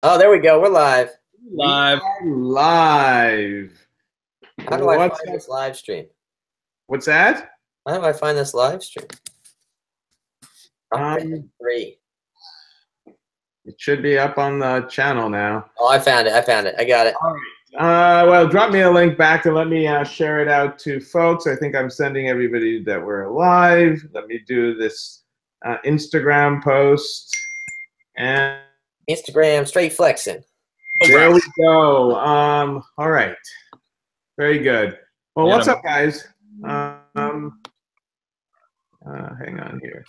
Oh, there we go. We're live. Live. We are live. How do I What's find that? this live stream? What's that? How do I find this live stream? It should be up on the channel now. Oh, I found it. I found it. I got it. All right. Well, drop me a link back and let me share it out to folks. I think I'm sending everybody that we're live. Let me do this Instagram post. And Instagram straight flexing. there we go. All right. Very good. Well, what's up, guys? Hang on here.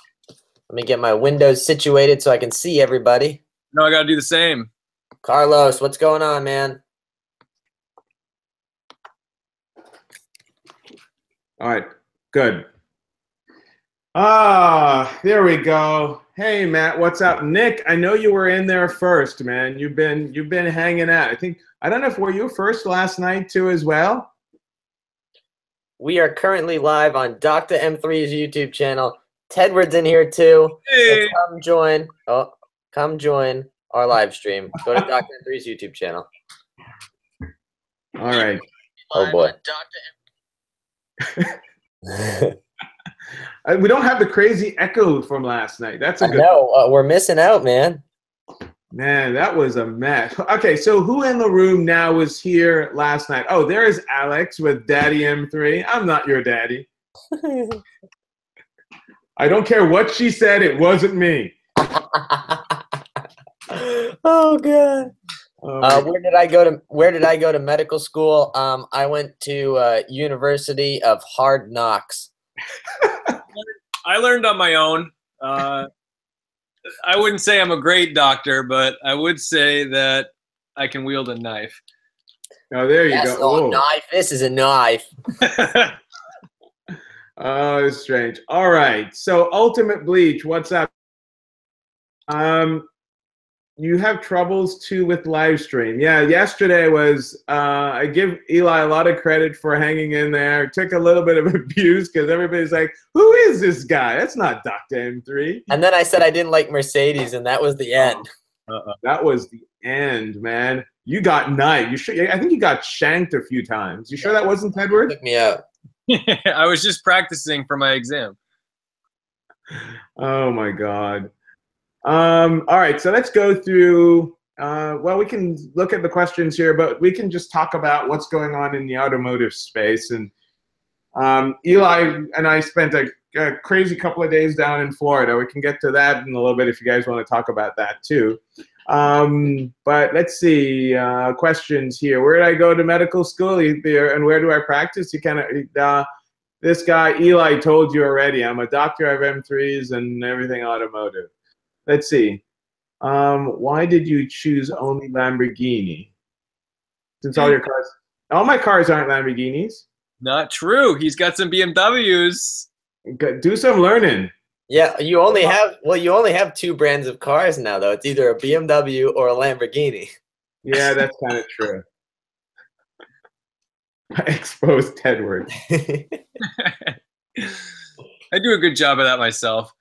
Let me get my windows situated so I can see everybody. No, I got to do the same. Carlos, what's going on, man? All right. Good. There we go. Hey, Matt, what's up? Nick, I know you were in there first, man. You've been hanging out. I don't know if were you first last night too as well? We are currently live on Dr. M3's YouTube channel. Tedward's in here too. Hey. So come join our live stream. Go to Dr. M3's YouTube channel. All right. Oh boy. We don't have the crazy echo from last night. That's a good. No, we're missing out, man. Man, that was a mess. Okay, so who in the room now was here last night? Oh, there is Alex with Daddy M3. I'm not your daddy. I don't care what she said. It wasn't me. Oh god. Where did I go to medical school? I went to University of Hard Knocks. I learned on my own. I wouldn't say I'm a great doctor, but I would say that I can wield a knife. Oh, there you That's go. not a knife. This is a knife. Oh, it's strange. All right. So Ultimate Bleach, what's up? You have troubles too with live stream. Yeah, yesterday was, I give Eli a lot of credit for hanging in there. It took a little bit of abuse because everybody's like, who is this guy? That's not Dr. M3. And then I said I didn't like Mercedes, and that was the end. That was the end, man. You got knifed. I think you got shanked a few times. You sure that wasn't Tedward? Took me out. I was just practicing for my exam. Oh my God. All right, so let's go through, well, we can look at the questions here, but we can just talk about what's going on in the automotive space. And Eli and I spent a crazy couple of days down in Florida. We can get to that in a little bit if you guys want to talk about that too. But let's see, questions here. Where did I go to medical school there, and where do I practice? You kind of, this guy, Eli, told you already. I'm a doctor of M3s and everything automotive. Let's see. Why did you choose only Lamborghini? Since all my cars aren't Lamborghinis. Not true. He's got some BMWs. Do some learning. Yeah, you only have two brands of cars now, though. It's either a BMW or a Lamborghini. Yeah, that's kind of true. I exposed Tedward. I do a good job of that myself.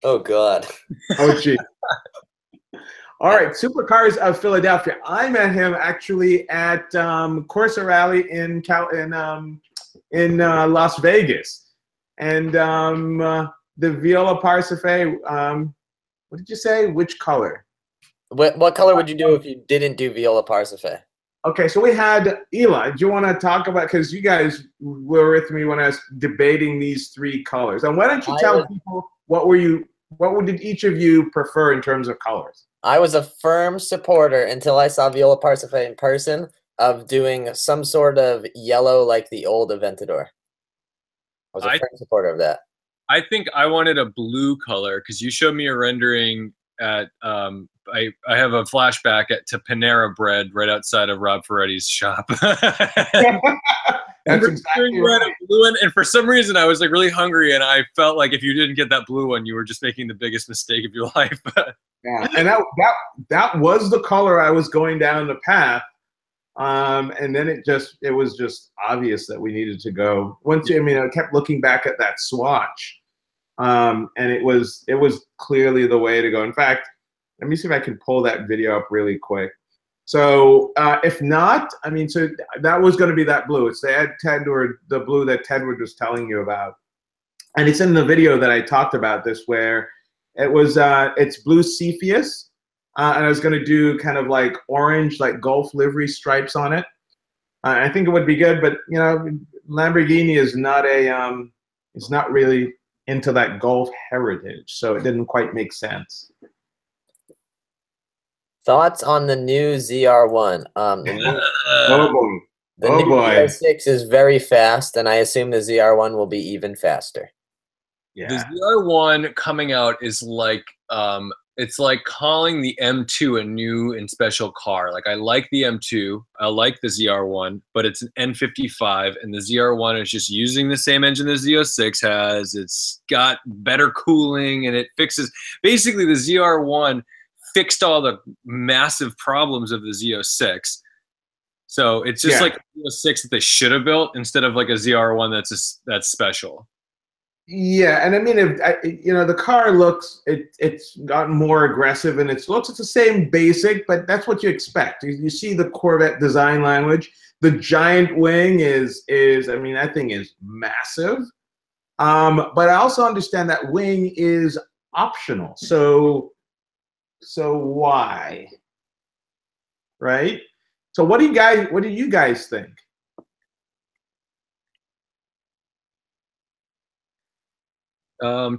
Oh God. Oh gee. All right, Supercars of Philadelphia. I met him actually at Corsa Rally in Las Vegas, and the Viola Parsife. What did you say? Which color? What color would you do if you didn't do Viola Parsife? Okay, so we had Eli. Do you want to talk about, because you guys were with me when I was debating these three colors, and why don't you tell people what did each of you prefer in terms of colors? I was a firm supporter until I saw Viola Parsife in person of doing some sort of yellow like the old Aventador. I was a firm supporter of that. I think I wanted a blue color because you showed me a rendering at I have a flashback to Panera Bread right outside of Rob Ferretti's shop. That's exactly right. And for some reason, I was like really hungry, and I felt like if you didn't get that blue one, you were just making the biggest mistake of your life. Yeah, and that was the color I was going down the path, and then it was just obvious that we needed to go. I kept looking back at that swatch, and it was clearly the way to go. In fact, Let me see if I can pull that video up really quick. So if not, I mean, so that was going to be that blue. It's the Tedward, the blue that Tedward was telling you about. And it's in the video that I talked about this, where it was, it's blue Cepheus. And I was going to do kind of like orange, like Gulf livery stripes on it. I think it would be good, but you know, Lamborghini is not a, it's not really into that Gulf heritage, so it didn't quite make sense. Thoughts on the new ZR1? Oh boy. The new Z06 is very fast, and I assume the ZR1 will be even faster. Yeah. The ZR1 coming out is like, it's like calling the M2 a new and special car. Like, I like the M2, I like the ZR1, but it's an N55, and the ZR1 is just using the same engine the Z06 has. It's got better cooling, and it fixes, basically the ZR1 fixed all the massive problems of the Z06. So it's just like a Z06 that they should have built instead of like a ZR1 that's special. Yeah, and I mean, you know, the car looks, it's gotten more aggressive in its looks. It's the same basic, but that's what you expect. You see the Corvette design language. The giant wing is I mean, that thing is massive. But I also understand that wing is optional. So why? Right? So what do you guys think?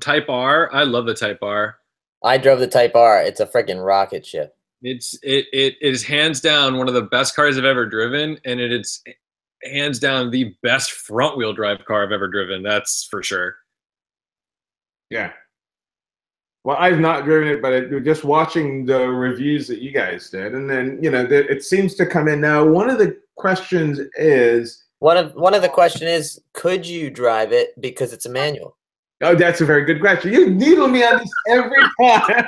Type R. I love the Type R. I drove the Type R. It's a freaking rocket ship. It is hands down one of the best cars I've ever driven, and it's hands down the best front wheel drive car I've ever driven. That's for sure. Yeah. Well, I've not driven it, but just watching the reviews that you guys did, and then you know it seems to come in now. One of the questions is one of the question is, could you drive it because it's a manual? Oh, that's a very good question. You needle me on this every time.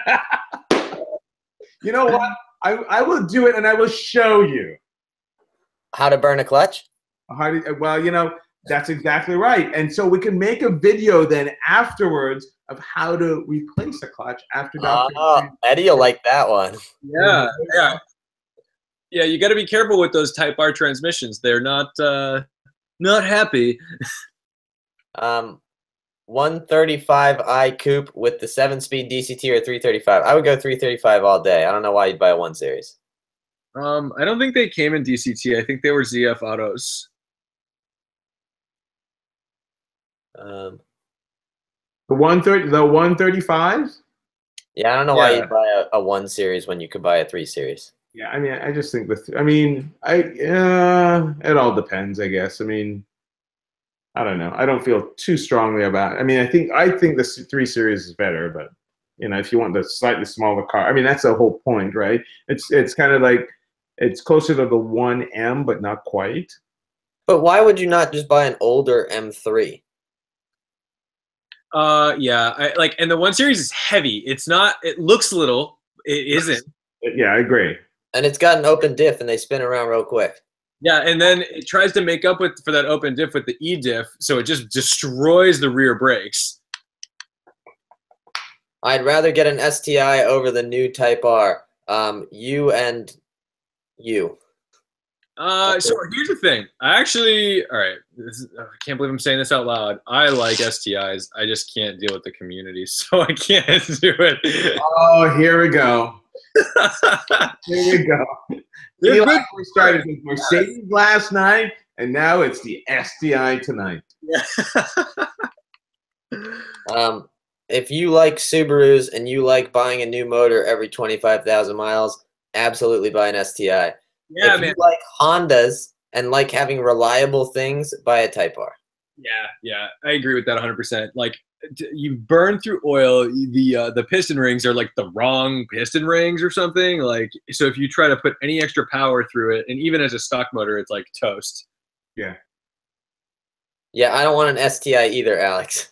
You know what? I will do it, and I will show you how to burn a clutch. Well, you know, that's exactly right. And so we can make a video then afterwards of how to replace a clutch after. Eddie, you'll like that one. Yeah, yeah, yeah. You got to be careful with those Type R transmissions. They're not happy. 135i coupe with the 7-speed DCT or 335. I would go 335 all day. I don't know why you'd buy a 1 Series. I don't think they came in DCT. I think they were ZF autos. The 135s? Yeah, I don't know why you'd buy a 1 Series when you could buy a 3 Series. Yeah, I mean, I just think it all depends, I guess. I mean, I don't know. I don't feel too strongly about it. I mean, I think the 3 Series is better, but you know, if you want the slightly smaller car, I mean, that's the whole point, right? It's kind of like it's closer to the 1M, but not quite. But why would you not just buy an older M3? Yeah, and the 1 Series is heavy. It's not. It looks little. It isn't. Yeah, I agree. And it's got an open diff, and they spin around real quick. Yeah, and then it tries to make up for that open diff with the E-diff, so it just destroys the rear brakes. I'd rather get an STI over the new Type R. You. So here's the thing. I can't believe I'm saying this out loud. I like STIs. I just can't deal with the community, so I can't do it. Oh, here we go. Here we go. We started with Mercedes last night, and now it's the STI tonight. If you like Subarus and you like buying a new motor every 25,000 miles, absolutely buy an STI. Yeah, if you like Hondas and like having reliable things, buy a Type R. Yeah, I agree with that 100%. Like, you burn through oil, the piston rings are like the wrong piston rings or something. Like, so if you try to put any extra power through it, and even as a stock motor, it's like toast. Yeah. Yeah, I don't want an STI either, Alex.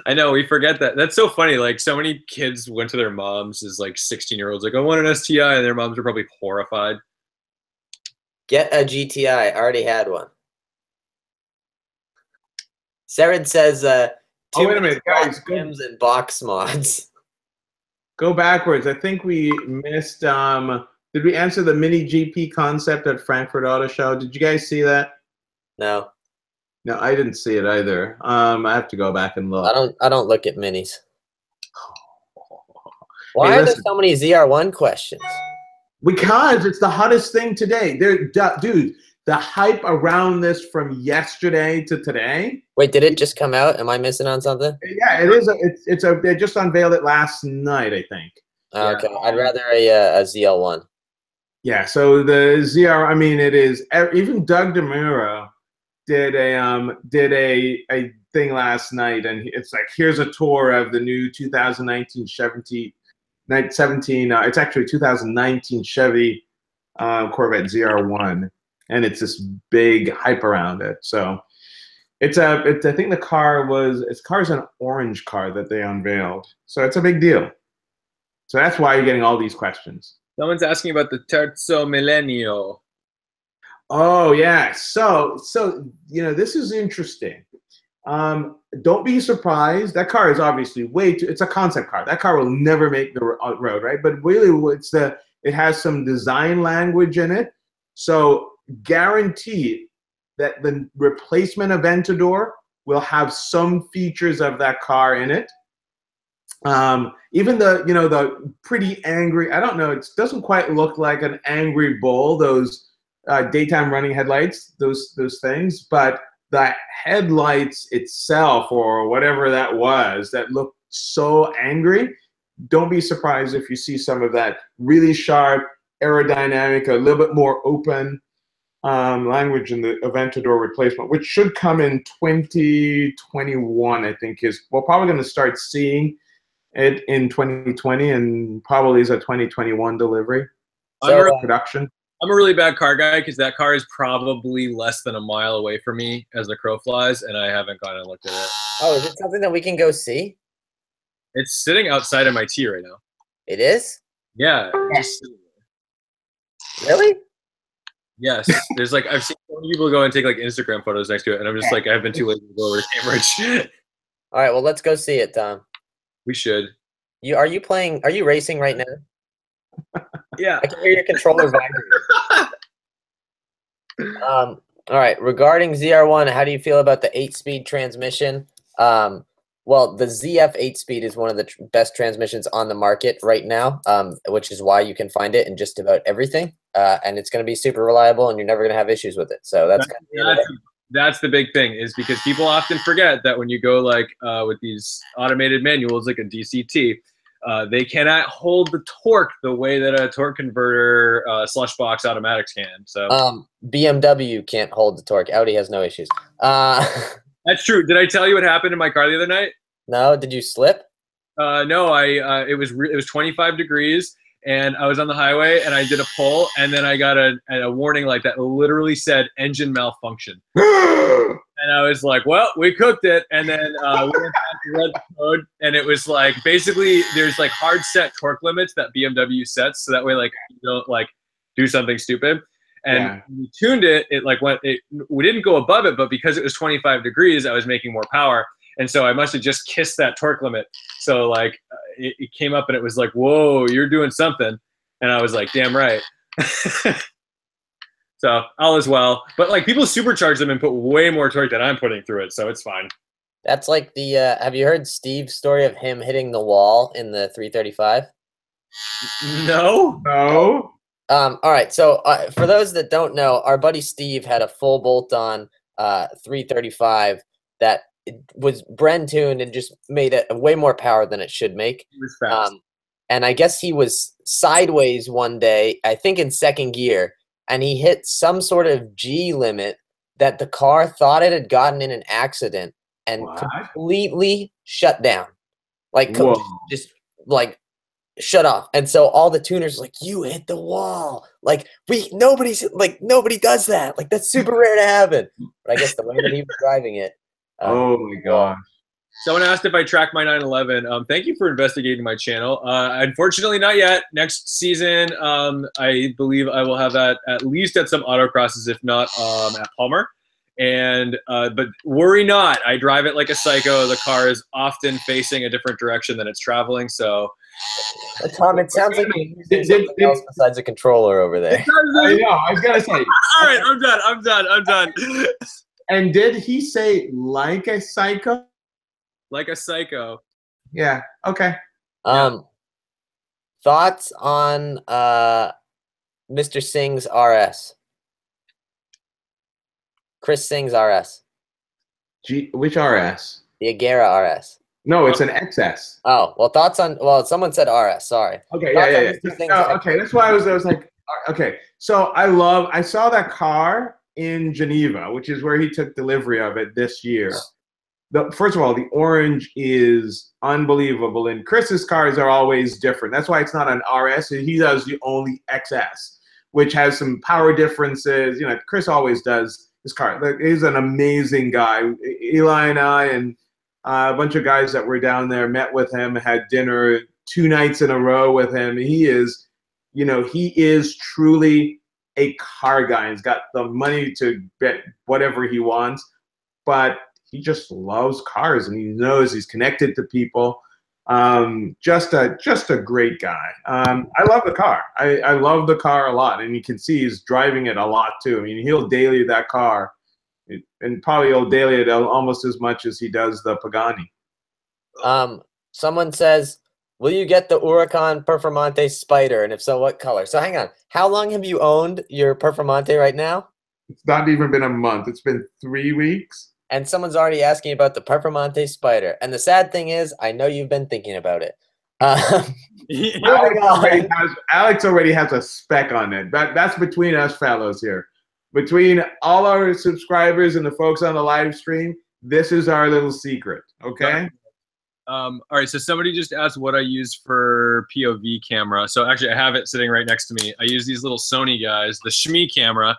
I know, we forget that. That's so funny. Like, so many kids went to their moms as like 16-year-olds, like, I want an STI, and their moms are probably horrified. Get a GTI. I already had one. Serid says, oh, wait a minute, guys. Rims and box mods. Go backwards. I think we missed. Did we answer the mini GP concept at Frankfurt Auto Show? Did you guys see that? No. No, I didn't see it either. I have to go back and look. I don't look at minis. Why are there so many ZR1 questions? Because it's the hottest thing today. Dude, the hype around this from yesterday to today. Wait, did it just come out? Am I missing on something? Yeah, it is. They just unveiled it last night, I think. Oh, okay, I'd rather a ZL1. Yeah, so the ZR, I mean, it is. Even Doug DeMuro did a thing last night, and it's like, here's a tour of the new 2019 it's actually 2019 Chevy Corvette ZR1, and it's this big hype around it. So I think the car's an orange car that they unveiled, so it's a big deal. So that's why you're getting all these questions. Someone's asking about the Terzo Millennio. Oh yeah, so this is interesting. Don't be surprised. That car is obviously it's a concept car. That car will never make the road, right? But really, it has some design language in it. So guaranteed that the replacement Aventador will have some features of that car in it. Even the pretty angry, I don't know, it doesn't quite look like an angry bull, those daytime running headlights, those things, but the headlights itself, or whatever that was, that looked so angry, don't be surprised if you see some of that really sharp, aerodynamic, a little bit more open language in the Aventador replacement, which should come in 2021, I think we're probably going to start seeing it in 2020, and probably is a 2021 delivery. So production. I'm a really bad car guy because that car is probably less than a mile away from me as the crow flies, and I haven't gone and looked at it. Oh, is it something that we can go see? It's sitting outside MIT right now. It is? Yeah. Really? Yes. There's like, I've seen so many people go and take like Instagram photos next to it, and I'm just like, I've been too lazy to go over to Cambridge. All right, well, let's go see it, Tom. We should. Are you racing right now? Yeah. I can hear your controller vibrating. All right, regarding ZR1, how do you feel about the 8-speed transmission? Well, the ZF 8-speed is one of the best transmissions on the market right now, which is why you can find it in just about everything. And it's going to be super reliable, and you're never going to have issues with it. So that's the big thing, is because people often forget that when you go like with these automated manuals like a DCT, they cannot hold the torque the way that a torque converter slush box automatics can. So BMW can't hold the torque. Audi has no issues. That's true. Did I tell you what happened in my car the other night? No. Did you slip? No. It was 25 degrees, and I was on the highway, and I did a pull, and then I got a warning light that literally said engine malfunction. And I was like, well, we cooked it. And then we went back to read the code, and it was like, basically there's like hard set torque limits that BMW sets, so that way like you don't like do something stupid. And when we tuned it, we didn't go above it, but because it was 25 degrees, I was making more power. And so I must have just kissed that torque limit. So like it came up and it was like, whoa, you're doing something. And I was like, damn right. So all is well. But like people supercharge them and put way more torque than I'm putting through it. So it's fine. That's like the, have you heard Steve's story of him hitting the wall in the 335? No. No. All right, so for those that don't know, our buddy Steve had a full bolt-on 335 that was Bren tuned and just made it way more power than it should make. It was fast. And I guess he was sideways one day, I think in second gear, and he hit some sort of G limit that the car thought it had gotten in an accident and completely shut down. Like, just like shut off. And so all the tuners like, you hit the wall. Like nobody does that. Like that's super rare to happen. But I guess the way that he was driving it. Oh my gosh. Someone asked if I track my 911. Thank you for investigating my channel. Unfortunately, not yet. Next season, I believe I will have that at least at some autocrosses, if not at Palmer. And but worry not, I drive it like a psycho. The car is often facing a different direction than it's traveling. So, Tom, it sounds like you're using something else besides a controller over there. I know. I was gonna say. All right, I'm done. And did he say like a psycho? Like a psycho. Yeah. Okay. Thoughts on Mr. Singh's RS? Chris Singh's RS. Which RS? The Agera RS. No, it's an XS. Oh, well, thoughts on, well, someone said RS, sorry. Okay, Thoughts yeah. Okay, that's why I was like, okay. So I saw that car in Geneva, which is where he took delivery of it this year. First of all, the orange is unbelievable, and Chris's cars are always different. That's why it's not an RS. He does the only XS, which has some power differences. You know, Chris always does his car. He's an amazing guy. Eli and I and a bunch of guys that were down there met with him, had dinner 2 nights in a row with him. He is, you know, he is truly a car guy. He's got the money to bet whatever he wants, but he just loves cars, and he knows he's connected to people. Just a great guy. I love the car. I love the car a lot, and you can see he's driving it a lot too. I mean, he'll daily that car, and probably he'll daily it almost as much as he does the Pagani. Someone says, will you get the Huracan Performante Spider, and if so, what color? So hang on, how long have you owned your Performante right now? It's not even been a month. It's been 3 weeks. And someone's already asking about the Performante Spider. And the sad thing is, I know you've been thinking about it. Alex already has a spec on it. That's between us fellows here. Between all our subscribers and the folks on the live stream, this is our little secret, okay? All right, so somebody just asked what I use for POV camera. So actually, I have it sitting right next to me. I use these little Sony guys, the Shmi camera.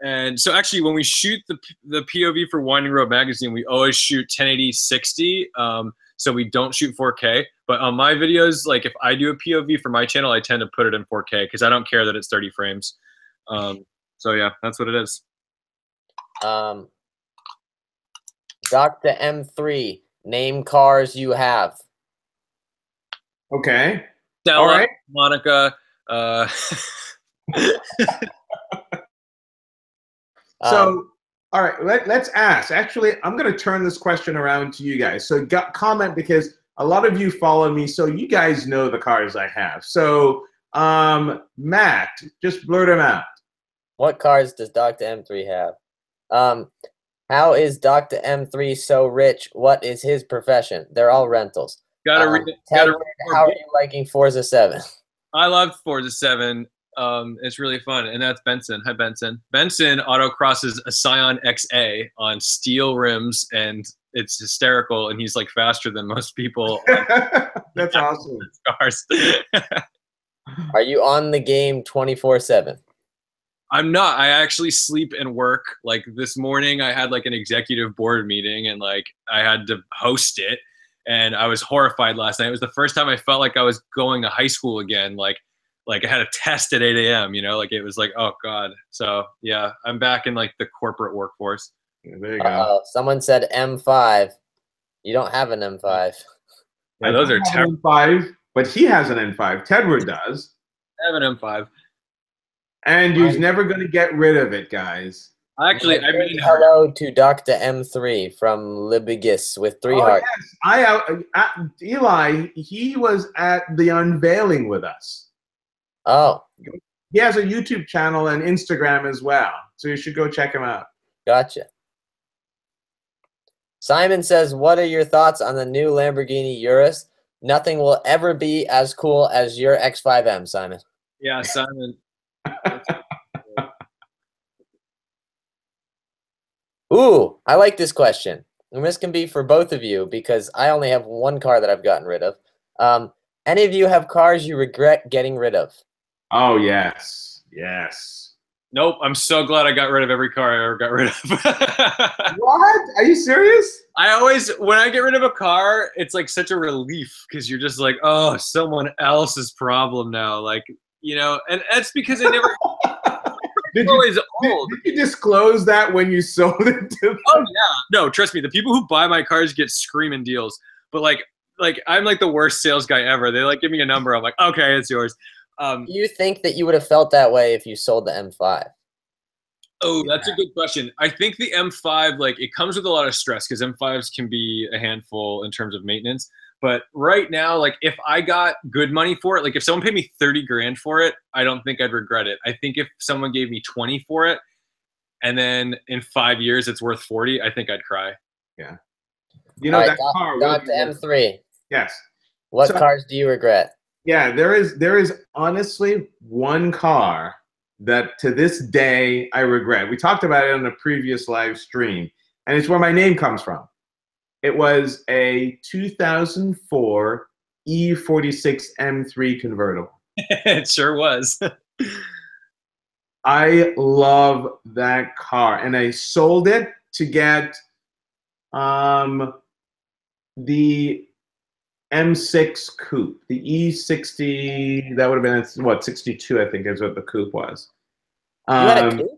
And so actually, when we shoot the POV for Winding Road Magazine, we always shoot 1080 60, so we don't shoot 4K. But on my videos, like if I do a POV for my channel, I tend to put it in 4K because I don't care that it's 30 frames. So yeah, that's what it is. Dr. M3, name cars you have. Okay. Stella, all right. Monica. So, all right, let's ask. Actually, I'm going to turn this question around to you guys. So comment, because a lot of you follow me, so you guys know the cars I have. So, Matt, just blurt them out. What cars does Dr. M3 have? How is Dr. M3 so rich? What is his profession? They're all rentals. Gotta read it. Tedward, how are you liking Forza 7? I love Forza 7. It's really fun, and that's Benson. Hi, Benson. Benson autocrosses a Scion XA on steel rims, and it's hysterical. And he's like faster than most people. That's awesome. Cars. Are you on the game 24/7? I'm not. I actually sleep and work. Like this morning, I had like an executive board meeting, and like I had to host it, and I was horrified last night. It was the first time I felt like I was going to high school again. Like I had a test at 8 a.m., you know, like it was like, oh God. So yeah, I'm back in like the corporate workforce. Yeah, there you go. Someone said M5. You don't have an M5. Yeah, those are terrible. M5, but he has an M5. Tedward does. I have an M5. And he's never going to get rid of it, guys. Actually, I mean, hello to Dr. M3 from Libigis with 3 hearts. Yes. Eli, he was at the unveiling with us. Oh. He has a YouTube channel and Instagram as well, so you should go check him out. Gotcha. Simon says, what are your thoughts on the new Lamborghini Eurus? Nothing will ever be as cool as your X5M, Simon. Yeah, Simon. Ooh, I like this question. And this can be for both of you because I only have one car that I've gotten rid of. Any of you have cars you regret getting rid of? Oh, yes. Yes. Nope. I'm so glad I got rid of every car I ever got rid of. What? Are you serious? When I get rid of a car, it's like such a relief because you're just like, oh, someone else's problem now. Like, you know, and that's because I never Did always old. Did you disclose that when you sold it to them? Oh yeah, no, trust me. The people who buy my cars get screaming deals. But like I'm like the worst sales guy ever. They like give me a number. I'm like, okay, it's yours. Do you think that you would have felt that way if you sold the M5? Oh, that's a good question. I think the M5, like, it comes with a lot of stress because M5s can be a handful in terms of maintenance. But right now, like, if I got good money for it, like if someone paid me 30 grand for it, I don't think I'd regret it. I think if someone gave me 20 for it, and then in 5 years it's worth 40, I think I'd cry. Yeah. You know, All that right, car. got the M3. Yes. What cars do you regret? Yeah, there is honestly one car that to this day I regret. We talked about it on a previous live stream, and it's where my name comes from. It was a 2004 E46 M3 convertible. It sure was. I love that car, and I sold it to get the M6 coupe, the E60. That would have been what, 62, I think, is what the coupe was. You had a coupe?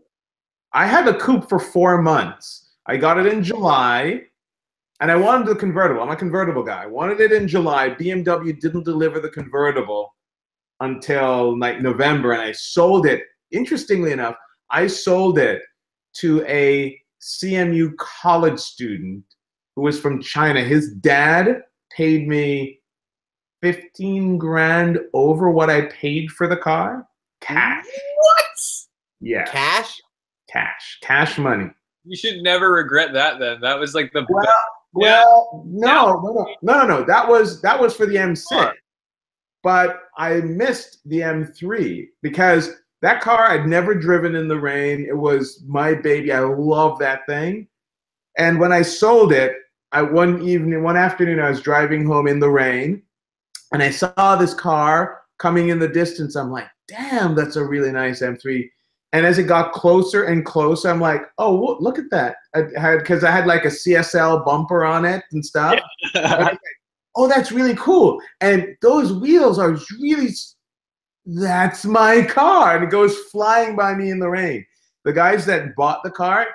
I had the coupe for 4 months. I got it in July, and I wanted the convertible. I'm a convertible guy. I wanted it in July. BMW didn't deliver the convertible until like November, and I sold it. Interestingly enough, I sold it to a CMU college student who was from China. His dad paid me 15 grand over what I paid for the car. Cash. What? Yeah. Cash? Cash money. You should never regret that then. That was like the best. Well, no. That was for the M6. But I missed the M3 because that car I'd never driven in the rain. It was my baby. I love that thing. And when I sold it, one afternoon, I was driving home in the rain, and I saw this car coming in the distance. I'm like, damn, that's a really nice M3. And as it got closer and closer, I'm like, oh, look at that. Because I had like a CSL bumper on it and stuff. Like, oh, that's really cool. And those wheels are really, that's my car. And it goes flying by me in the rain. The guys that bought the car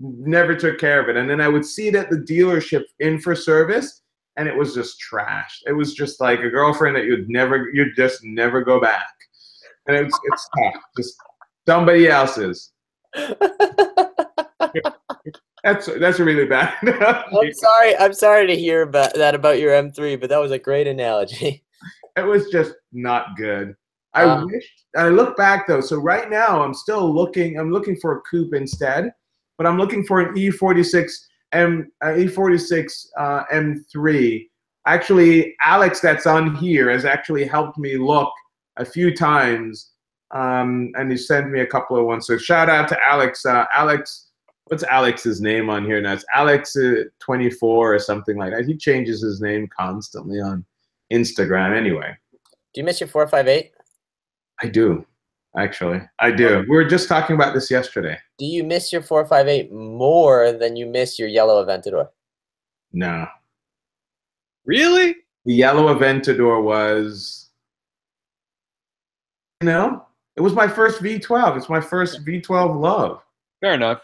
never took care of it. And then I would see it at the dealership in for service, and it was just trash. It was just like a girlfriend that you'd just never go back. And it's tough. Just somebody else's. That's really bad. I'm sorry to hear about your M3, but that was a great analogy. It was just not good. I look back though. So right now I'm still looking. I'm looking for a coupe instead, but I'm looking for an E46 M3. Actually, Alex, that's on here, has actually helped me look a few times, and he sent me a couple of ones. So shout out to Alex. Alex, what's Alex's name on here now? It's Alex24 or something like that. He changes his name constantly on Instagram. Anyway. Do you miss your 458? I do, actually. I do. We were just talking about this yesterday. Do you miss your 458 more than you miss your yellow Aventador? No. Really? The yellow Aventador was, it was my first V12. It's my first V12 love. Fair enough.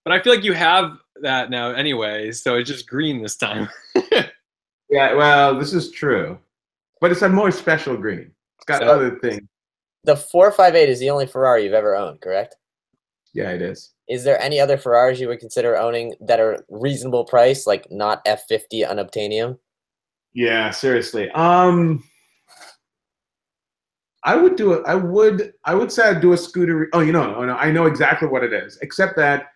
But I feel like you have that now anyway, so it's just green this time. Yeah, well, this is true. But it's a more special green. It's got other things. The 458 is the only Ferrari you've ever owned, correct? Yeah, it is. Is there any other Ferraris you would consider owning that are reasonable price, like not F50 unobtainium? Yeah, seriously. I would do it. I would say I'd do a scooter. Oh, I know exactly what it is. Except that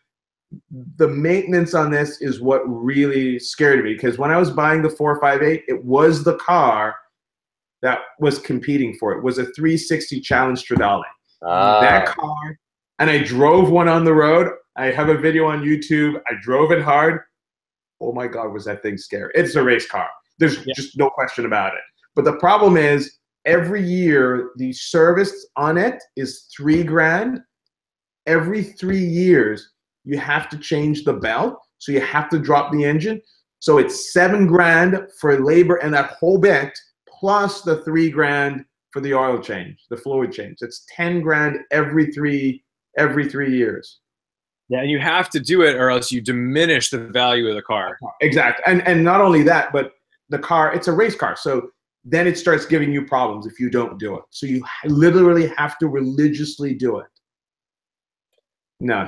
the maintenance on this is what really scared me, because when I was buying the 458, it was the car that was competing for it. It was a 360 Challenge Stradale. That car, and I drove one on the road. I have a video on YouTube. I drove it hard. Oh my God, was that thing scary. It's a race car. There's just no question about it. But the problem is, every year, the service on it is $3 grand. Every 3 years, you have to change the belt. So you have to drop the engine. So it's $7 grand for labor and that whole bit, plus the $3 grand for the oil change, the fluid change. It's 10 grand every 3 years. Yeah, and you have to do it or else you diminish the value of the car. Exactly. And not only that, but the car, it's a race car. So then it starts giving you problems if you don't do it. So you literally have to religiously do it. No.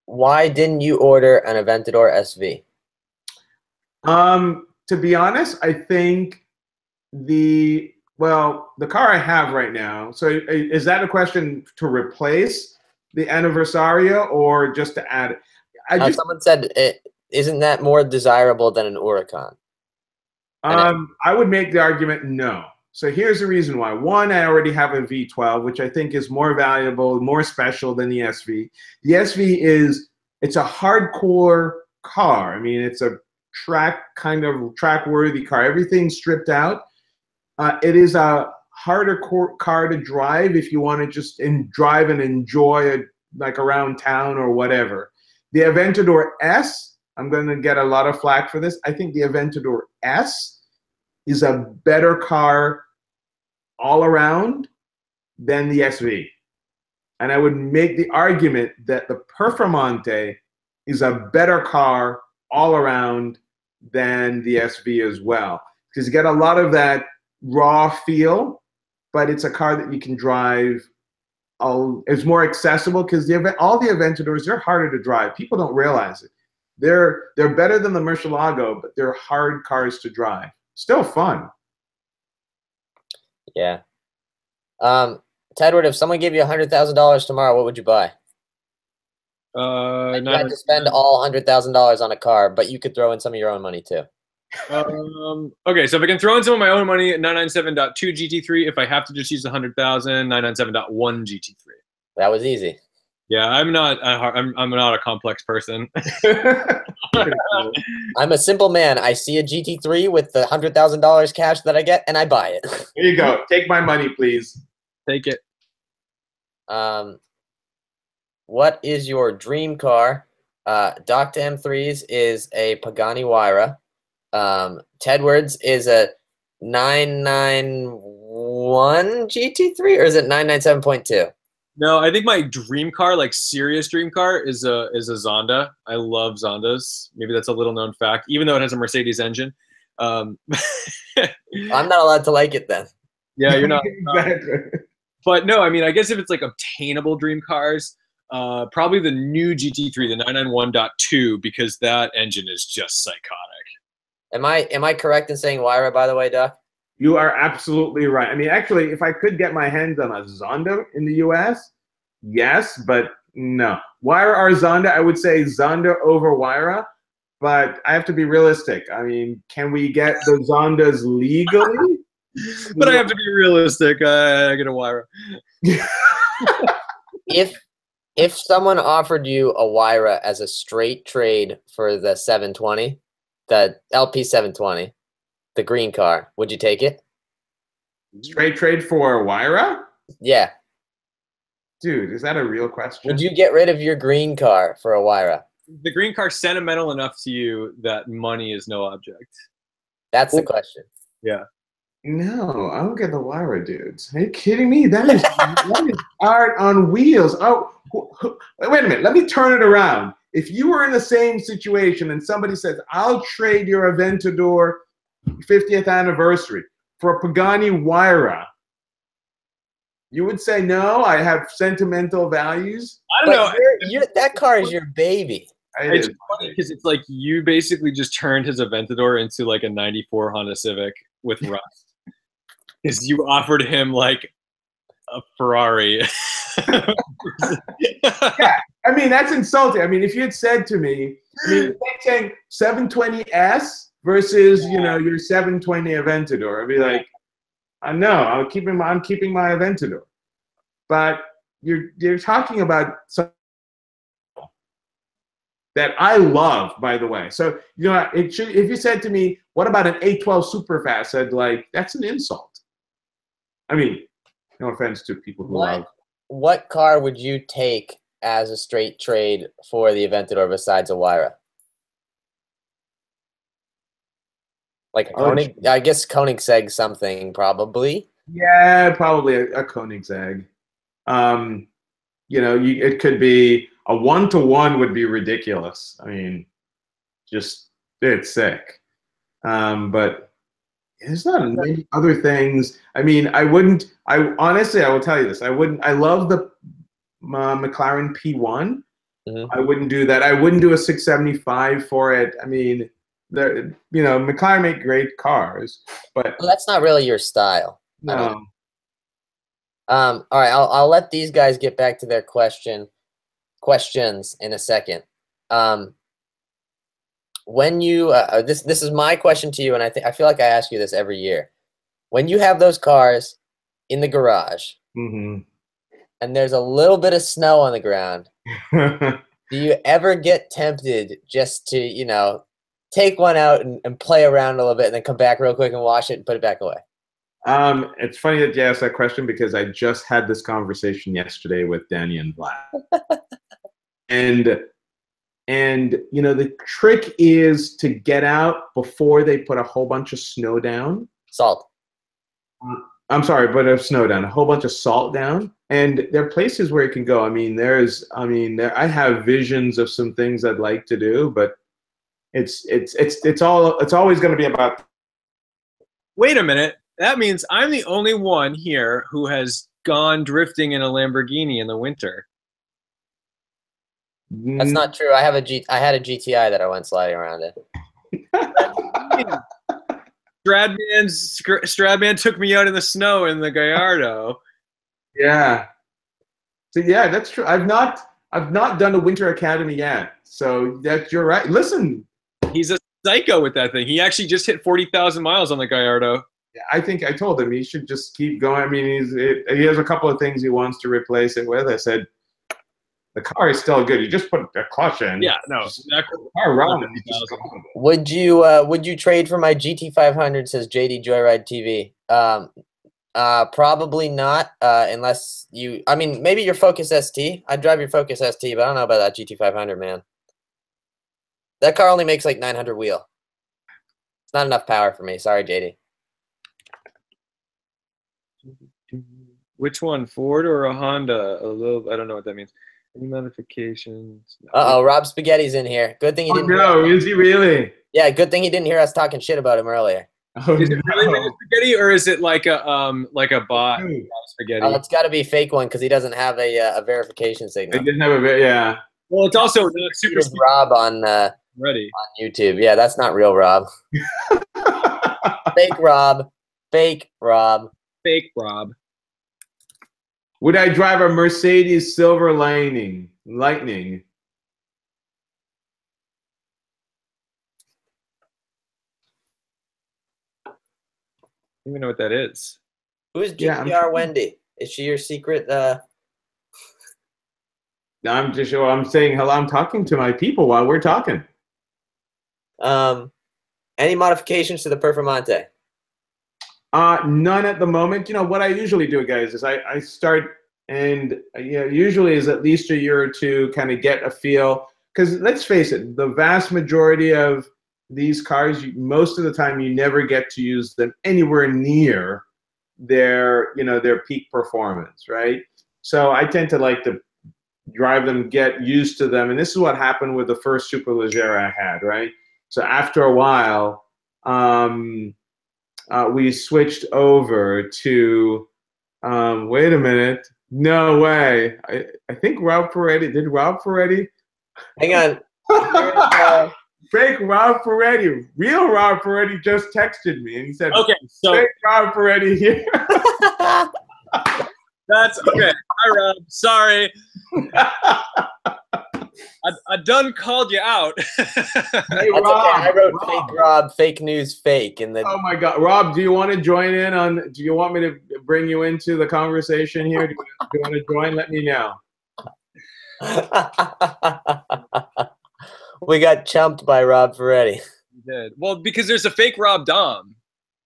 Why didn't you order an Aventador SV? To be honest, I think the car I have right now, so is that a question to replace the Anniversario or just to add it? Someone said, isn't that more desirable than an Huracan? I would make the argument no. So here's the reason why. One, I already have a V12, which I think is more valuable, more special than the SV. The SV it's a hardcore car. I mean, it's a track-worthy car. Everything's stripped out. It is a harder car to drive if you want to just drive and enjoy it, like around town or whatever. The Aventador S, I'm going to get a lot of flack for this. I think the Aventador S is a better car all around than the SV. And I would make the argument that the Performante is a better car all around than the SV as well. Because you get a lot of that raw feel, but it's a car that you can drive. It's more accessible because all the Aventadors, they're harder to drive. People don't realize it. They're better than the Murcielago, but they're hard cars to drive. Still fun. Yeah. Tedward, if someone gave you $100,000 tomorrow, what would you buy? You had to spend all $100,000 on a car, but you could throw in some of your own money too. Okay, so if I can throw in some of my own money, 997.2 GT3. If I have to just use the 100,000, 997.1 GT3. That was easy. Yeah, I'm not a complex person. I'm a simple man. I see a GT3 with the $100,000 cash that I get, and I buy it. There you go. Take my money, please. Take it. What is your dream car? Dr. M3's is a Pagani Huayra. Tedward's is a 991 GT3, or is it 997.2? No, I think my dream car, like serious dream car, is a Zonda. I love Zondas. Maybe that's a little known fact, even though it has a Mercedes engine. I'm not allowed to like it then. Yeah, you're not. Exactly. But no, I mean, I guess if it's like obtainable dream cars, probably the new GT3, the 991.2, because that engine is just psychotic. Am I correct in saying Huayra, by the way, Doc? You are absolutely right. I mean, actually, if I could get my hands on a Zonda in the US, yes, but no. Huayra or Zonda, I would say Zonda over Huayra, but I have to be realistic. I mean, can we get the Zondas legally? But I have to be realistic. I get a Huayra. If someone offered you a Huayra as a straight trade for the 720, the LP 720, the green car, would you take it? Straight trade for Huayra? Yeah. Dude, is that a real question? Would you get rid of your green car for a Huayra? The green car's sentimental enough to you that money is no object. Oh. That's the question. Yeah. No, I don't get the Huayra, dudes. Are you kidding me? That is art on wheels. Oh, wait a minute. Let me turn it around. If you were in the same situation and somebody says, I'll trade your Aventador 50th anniversary for a Pagani Huayra, you would say, no, I have sentimental values? I don't know. That car is your baby. It's funny because it's like you basically just turned his Aventador into like a 94 Honda Civic with rust. Because you offered him like a Ferrari. Yeah, I mean, that's insulting. I mean, if you had said to me, I mean, like saying 720S versus, you know, your 720 Aventador, I'd be like, no, I'm keeping my Aventador. But you're talking about something that I love, by the way. So, you know, if you said to me, what about an 812 Superfast? I'd like, that's an insult. I mean, no offense to people who love. What car would you take as a straight trade for the Aventador besides a Huayra? Like a Koenig, I guess Koenigsegg something probably. Yeah, probably a Koenigsegg. You know, it could be a 1-to-1 would be ridiculous. I mean, just it's sick. But there's not many other things. I mean, I wouldn't. I honestly, I will tell you this. I wouldn't. I love the McLaren P1. Mhm. I wouldn't do that. I wouldn't do a 675 for it. I mean, McLaren make great cars, but Well, that's not really your style. I don't. no. All right, I'll let these guys get back to their questions in a second. When you this is my question to you, and I feel like I ask you this every year. When you have those cars in the garage, Mm-hmm. and there's a little bit of snow on the ground, do you ever get tempted just to, you know, take one out and play around a little bit and then come back real quick and wash it and put it back away? It's funny that you asked that question because I just had this conversation yesterday with Danny and Vlad. And you know, the trick is to get out before they put a whole bunch of snow down. Salt. I'm sorry, but of snow down, a whole bunch of salt down. And there are places where you can go. I mean, I have visions of some things I'd like to do, but it's always going to be about. Wait a minute. That means I'm the only one here who has gone drifting in a Lamborghini in the winter. That's not true. I had a GTI that I went sliding around in. Stradman took me out in the snow in the Gallardo. Yeah. So yeah, that's true. I've not done a winter academy yet. So you're right. Listen, he's a psycho with that thing. He actually just hit 40,000 miles on the Gallardo. I think I told him he should just keep going. I mean, he has a couple of things he wants to replace it with. I said, the car is still good. You just put a clutch in. Yeah, no, exactly. Would you trade for my GT500? Says JD Joyride TV. Probably not, unless you. I mean, maybe your Focus ST. I'd drive your Focus ST, but I don't know about that GT500, man. That car only makes like 900 wheel. It's not enough power for me. Sorry, JD. Which one, Ford or a Honda? I don't know what that means. Any modifications? No. Uh-oh, Rob Spaghetti's in here. Good thing he didn't. No, is he really? Yeah, good thing he didn't hear us talking shit about him earlier. Oh, is it really Rob Spaghetti, or is it like a bot Rob Spaghetti? It's got to be a fake one because he doesn't have a verification signal. He didn't have yeah. Well, it's also super Rob on YouTube. Yeah, that's not real Rob. Fake Rob. Fake Rob. Fake Rob. Would I drive a Mercedes Silver Lightning? I don't even know what that is. Who's GTR Wendy? Is she your secret? I'm saying hello. I'm talking to my people while we're talking. Any modifications to the Performante? None at the moment. You know, what I usually do, guys, is I start, and usually is at least a year or two, kind of get a feel. Because let's face it, the vast majority of these cars, most of the time, you never get to use them anywhere near their peak performance, right? So I tend to like to drive them, get used to them, and this is what happened with the first Superleggera I had, right? So after a while, we switched over to, wait a minute, no way. I think Rob Ferretti, did Rob Ferretti? Hang on. Fake Rob Ferretti. Real Rob Ferretti just texted me and he said, okay, so fake Rob Ferretti here. That's okay. Hi, Rob. Sorry. I done called you out. Hey, Rob, okay. I wrote fake Rob, fake news, fake. Oh my God, Rob, do you want to join in on? Do you want me to bring you into the conversation here? Do you want to join? Let me know. We got chumped by Rob Ferretti. We did. Well, because there's a fake Rob Dom.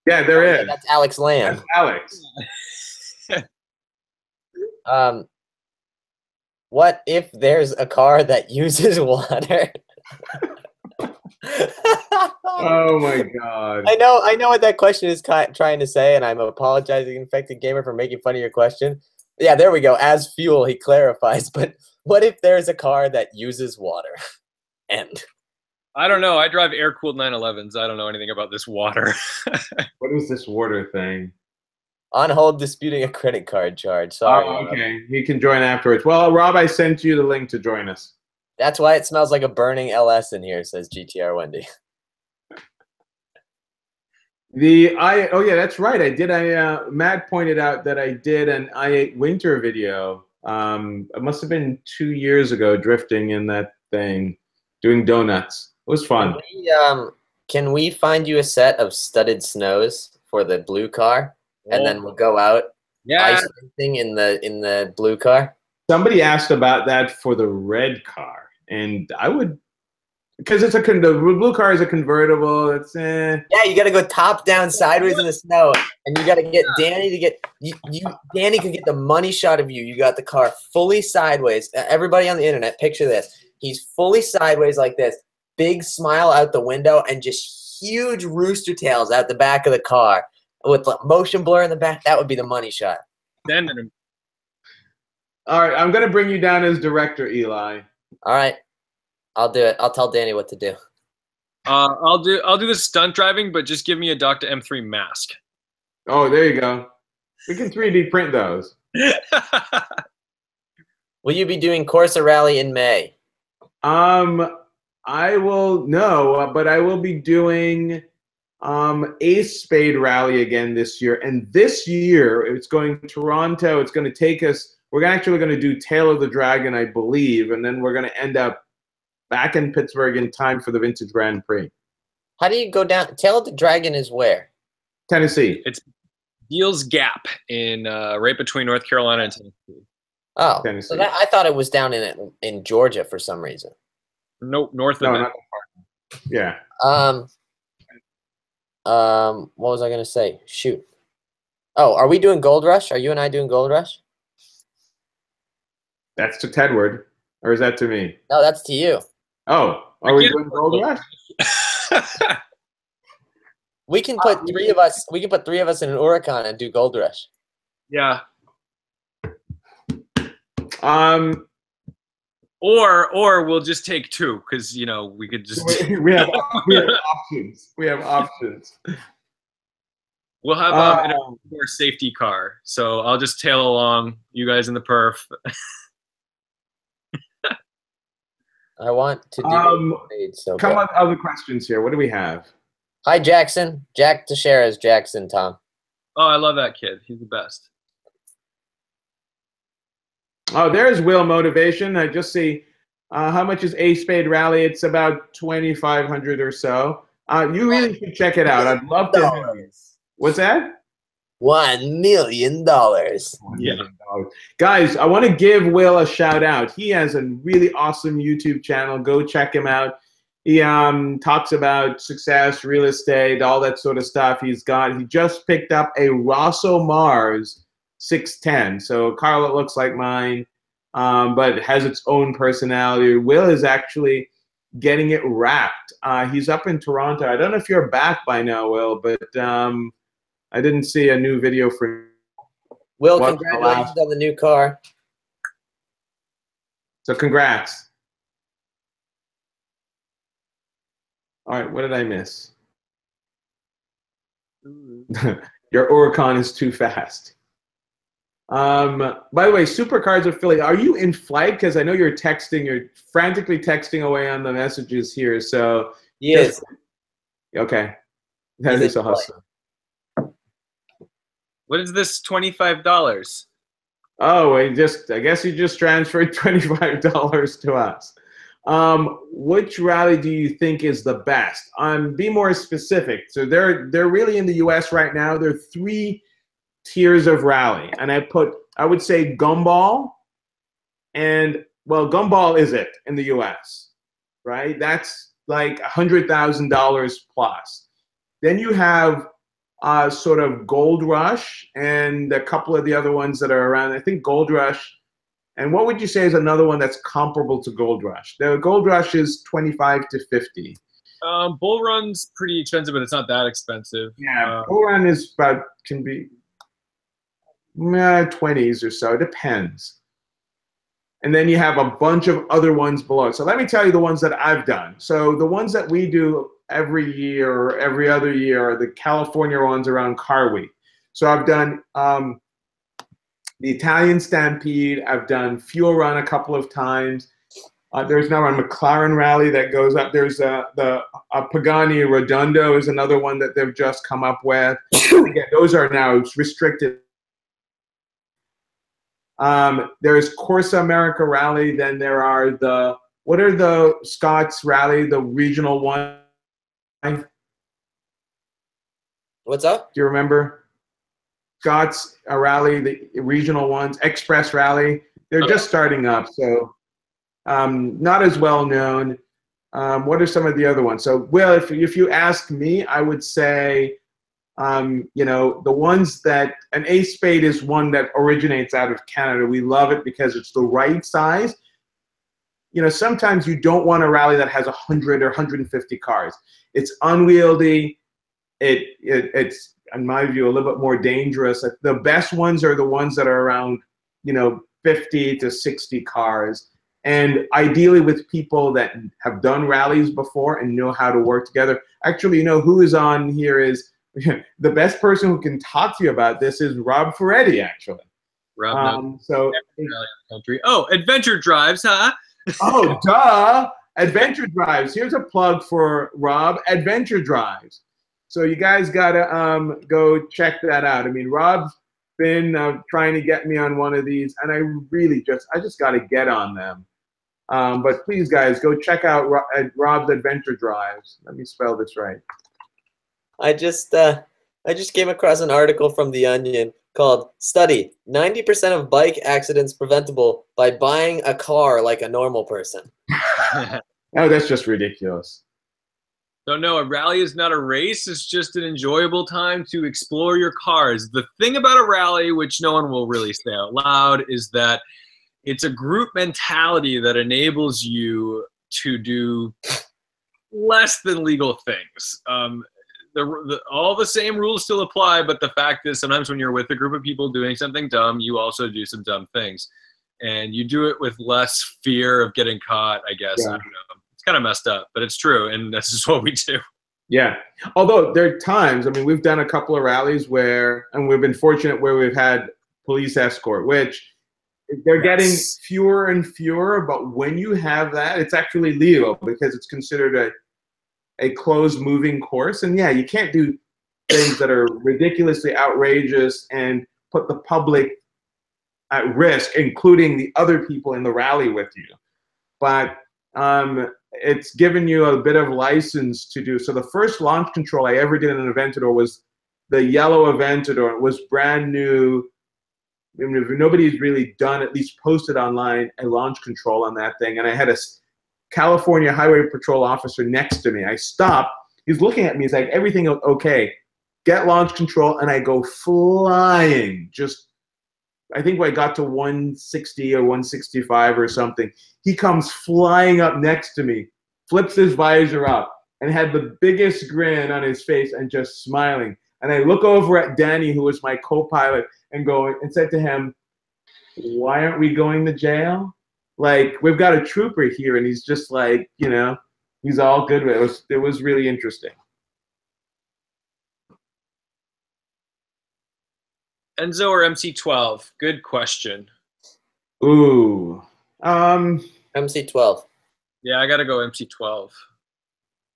Yeah, there is. That's Alex Lamb. That's Alex. What if there's a car that uses water? Oh my God. I know what that question is trying to say, and I'm apologizing, Infected Gamer, for making fun of your question. Yeah, there we go. As fuel, he clarifies. But what if there's a car that uses water? And I don't know. I drive air-cooled 911s. I don't know anything about this water. What is this water thing? on hold, disputing a credit card charge. Sorry. Oh, okay. He can join afterwards. Well, Rob, I sent you the link to join us. That's why it smells like a burning LS in here, says GTR Wendy. Oh yeah, that's right. I did. Matt pointed out that I did an I8 winter video. It must have been 2 years ago, drifting in that thing, doing donuts. It was fun. Can we find you a set of studded snows for the blue car, and then we'll go out ice racing in the blue car? Somebody asked about that for the red car, and I would, because the blue car is a convertible. It's Yeah, you got to go top down, sideways in the snow, and you got to get Danny to get Danny could get the money shot of you. You got the car fully sideways. Everybody on the internet, picture this: he's fully sideways like this, big smile out the window, and just huge rooster tails out the back of the car with motion blur in the back. That would be the money shot. Sending him. all right. I'm gonna bring you down as director, Eli. All right, I'll do it. I'll tell Danny what to do. I'll do the stunt driving, but just give me a Dr. M3 mask. Oh, there you go. We can 3D print those. Will you be doing Corsa Rally in May? I will but I will be doing Ace Spade Rally again this year. And this year it's going to Toronto. It's going to take us. We're actually going to do Tail of the Dragon, I believe, and then we're going to end up back in Pittsburgh in time for the Vintage Grand Prix. How do you go down? Tail of the Dragon is where? Tennessee. It's Beals Gap in right between North Carolina and Tennessee. Oh, Tennessee. so I thought it was down in Georgia for some reason. Nope, north of No, that. not that far. Yeah. What was I gonna say? Shoot. Oh, are we doing Gold Rush? Are you and I doing Gold Rush? That's to Tedward, or is that to me? No, that's to you. Oh, are we doing Gold Rush? We can put three of us. We can put three of us in an Oricon and do Gold Rush. Yeah. Or we'll just take two, because we could just we have options. We have options. We'll have a more safety car, so I'll just tail along. You guys in the perf. I want to do so come bad. on, other questions here. What do we have? Hi, Jackson. Jack Teixeira is Jackson, Tom. Oh, I love that kid. He's the best. Oh, there's Will Motivation. I just see how much is Ace Spade Rally? It's about 2,500 or so. You really should check it out. I'd love to. What's that? $1 million. Yeah. Guys, I want to give Will a shout out. He has a really awesome YouTube channel. Go check him out. He talks about success, real estate, all that sort of stuff. He just picked up a Rosso Mars 610. So a car that looks like mine, but has its own personality. Will is actually getting it wrapped. He's up in Toronto. I don't know if you're back by now, Will, but I didn't see a new video for Will, congratulations on the new car. So congrats. All right, what did I miss? Your Oricon is too fast. By the way, Supercars of Philly, are you in flight? Because I know you're frantically texting away on the messages here. So yes. Okay. That is a hustle. What is this $25? Oh, I guess you just transferred $25 to us. Which rally do you think is the best? Be more specific. So they're really in the US right now. There are 3 tiers of rally, and I would say Gumball, and well, Gumball is it in the US, right? That's like $100,000 plus. Then you have sort of Gold Rush and a couple of the other ones that are around. I think Gold Rush. And what would you say is another one that's comparable to Gold Rush? The Gold Rush is 25 to 50. Bull Run's pretty expensive, but it's not that expensive. Yeah, Bull Run is about, can be 20s or so, depends. And then you have a bunch of other ones below. So let me tell you the ones that I've done. So the ones that we do every year or every other year are the California ones around Car Week. So I've done the Italian Stampede. I've done Fuel Run a couple of times. There's now a McLaren rally that goes up. There's the Pagani Redondo is another one that they've just come up with. Again, those are now restricted. There's Corsa America Rally. Then there are what are the Scots Rally, the regional one? What's up? Do you remember? Scots Rally, the regional ones, Express Rally. They're just starting up, so not as well known. What are some of the other ones? So, Will, if you ask me, I would say, you know, the ones that an Ace Spade is one that originates out of Canada. We love it because it's the right size. You know, sometimes you don't want a rally that has 100 or 150 cars. It's unwieldy. It's, in my view, a little bit more dangerous. The best ones are the ones that are around, you know, 50 to 60 cars. And ideally with people that have done rallies before and know how to work together. Actually, you know, who is on here is the best person who can talk to you about this is Rob Ferretti, actually. Rob, so country. Oh, Adventure Drives, huh? Oh, duh. Adventure Drives. Here's a plug for Rob. Adventure Drives. So you guys got to go check that out. I mean, Rob's been trying to get me on one of these, and I just got to get on them. But please, guys, go check out Rob's Adventure Drives. Let me spell this right. I just came across an article from The Onion called "Study: 90% of bike accidents preventable by buying a car like a normal person." Oh, that's just ridiculous. So no, a rally is not a race. It's just an enjoyable time to explore your cars. The thing about a rally, which no one will really say out loud, is that it's a group mentality that enables you to do less than legal things. All the same rules still apply, but the fact is sometimes when you're with a group of people doing something dumb, you also do some dumb things. And you do it with less fear of getting caught, I guess. Yeah. I don't know. It's kind of messed up, but it's true, and this is what we do. Yeah. Although there are times, I mean, we've done a couple of rallies where, and we've been fortunate where we've had police escort, which they're getting fewer and fewer, but when you have that, it's actually legal because it's considered a closed moving course. And yeah, you can't do things that are ridiculously outrageous and put the public at risk, including the other people in the rally with you. But it's given you a bit of license to do. So the first launch control I ever did in an Aventador was the yellow Aventador. It was brand new. I mean, nobody's really done, at least posted online, a launch control on that thing. And I had a California Highway Patrol officer next to me. I stopped. He's looking at me. He's like, everything okay. Get launch control. And I go flying. I think I got to 160 or 165 or something. He comes flying up next to me, flips his visor up, and had the biggest grin on his face and just smiling. And I look over at Danny, who was my co-pilot, and said to him, "Why aren't we going to jail? Like, we've got a trooper here." And he's just like, you know, he's all good with it. It was really interesting. Enzo or MC12? Good question. Ooh. MC12. Yeah, I got to go MC12.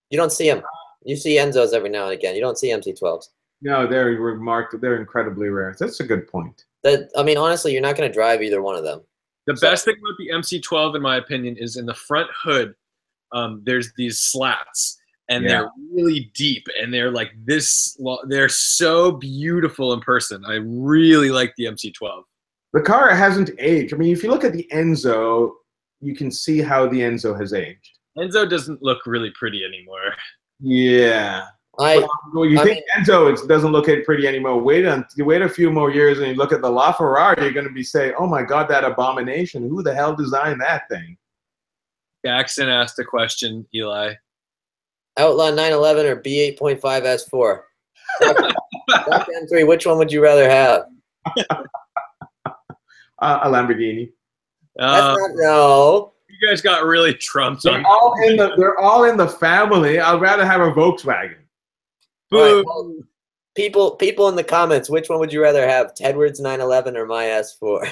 You don't see them. You see Enzos every now and again. You don't see MC12s. No, they're incredibly rare. That's a good point. I mean, honestly, you're not going to drive either one of them. The best thing about the MC12, in my opinion, is in the front hood, there's these slats. And they're really deep, and they're like this. They're so beautiful in person. I really like the MC12. The car hasn't aged. I mean, if you look at the Enzo, you can see how the Enzo has aged. Enzo doesn't look really pretty anymore. Yeah. Enzo doesn't look pretty anymore. Wait a few more years, and you look at the LaFerrari, you're going to be saying, "Oh my God, that abomination! Who the hell designed that thing?" Jackson asked a question, Eli. Outlaw 911 or B8.5 S4? Dr. M3, which one would you rather have? A Lamborghini. That's not no. You guys got really trumped on. They're all in the family. I'd rather have a Volkswagen. Right, well, people in the comments, which one would you rather have? Tedward's 911 or my S4?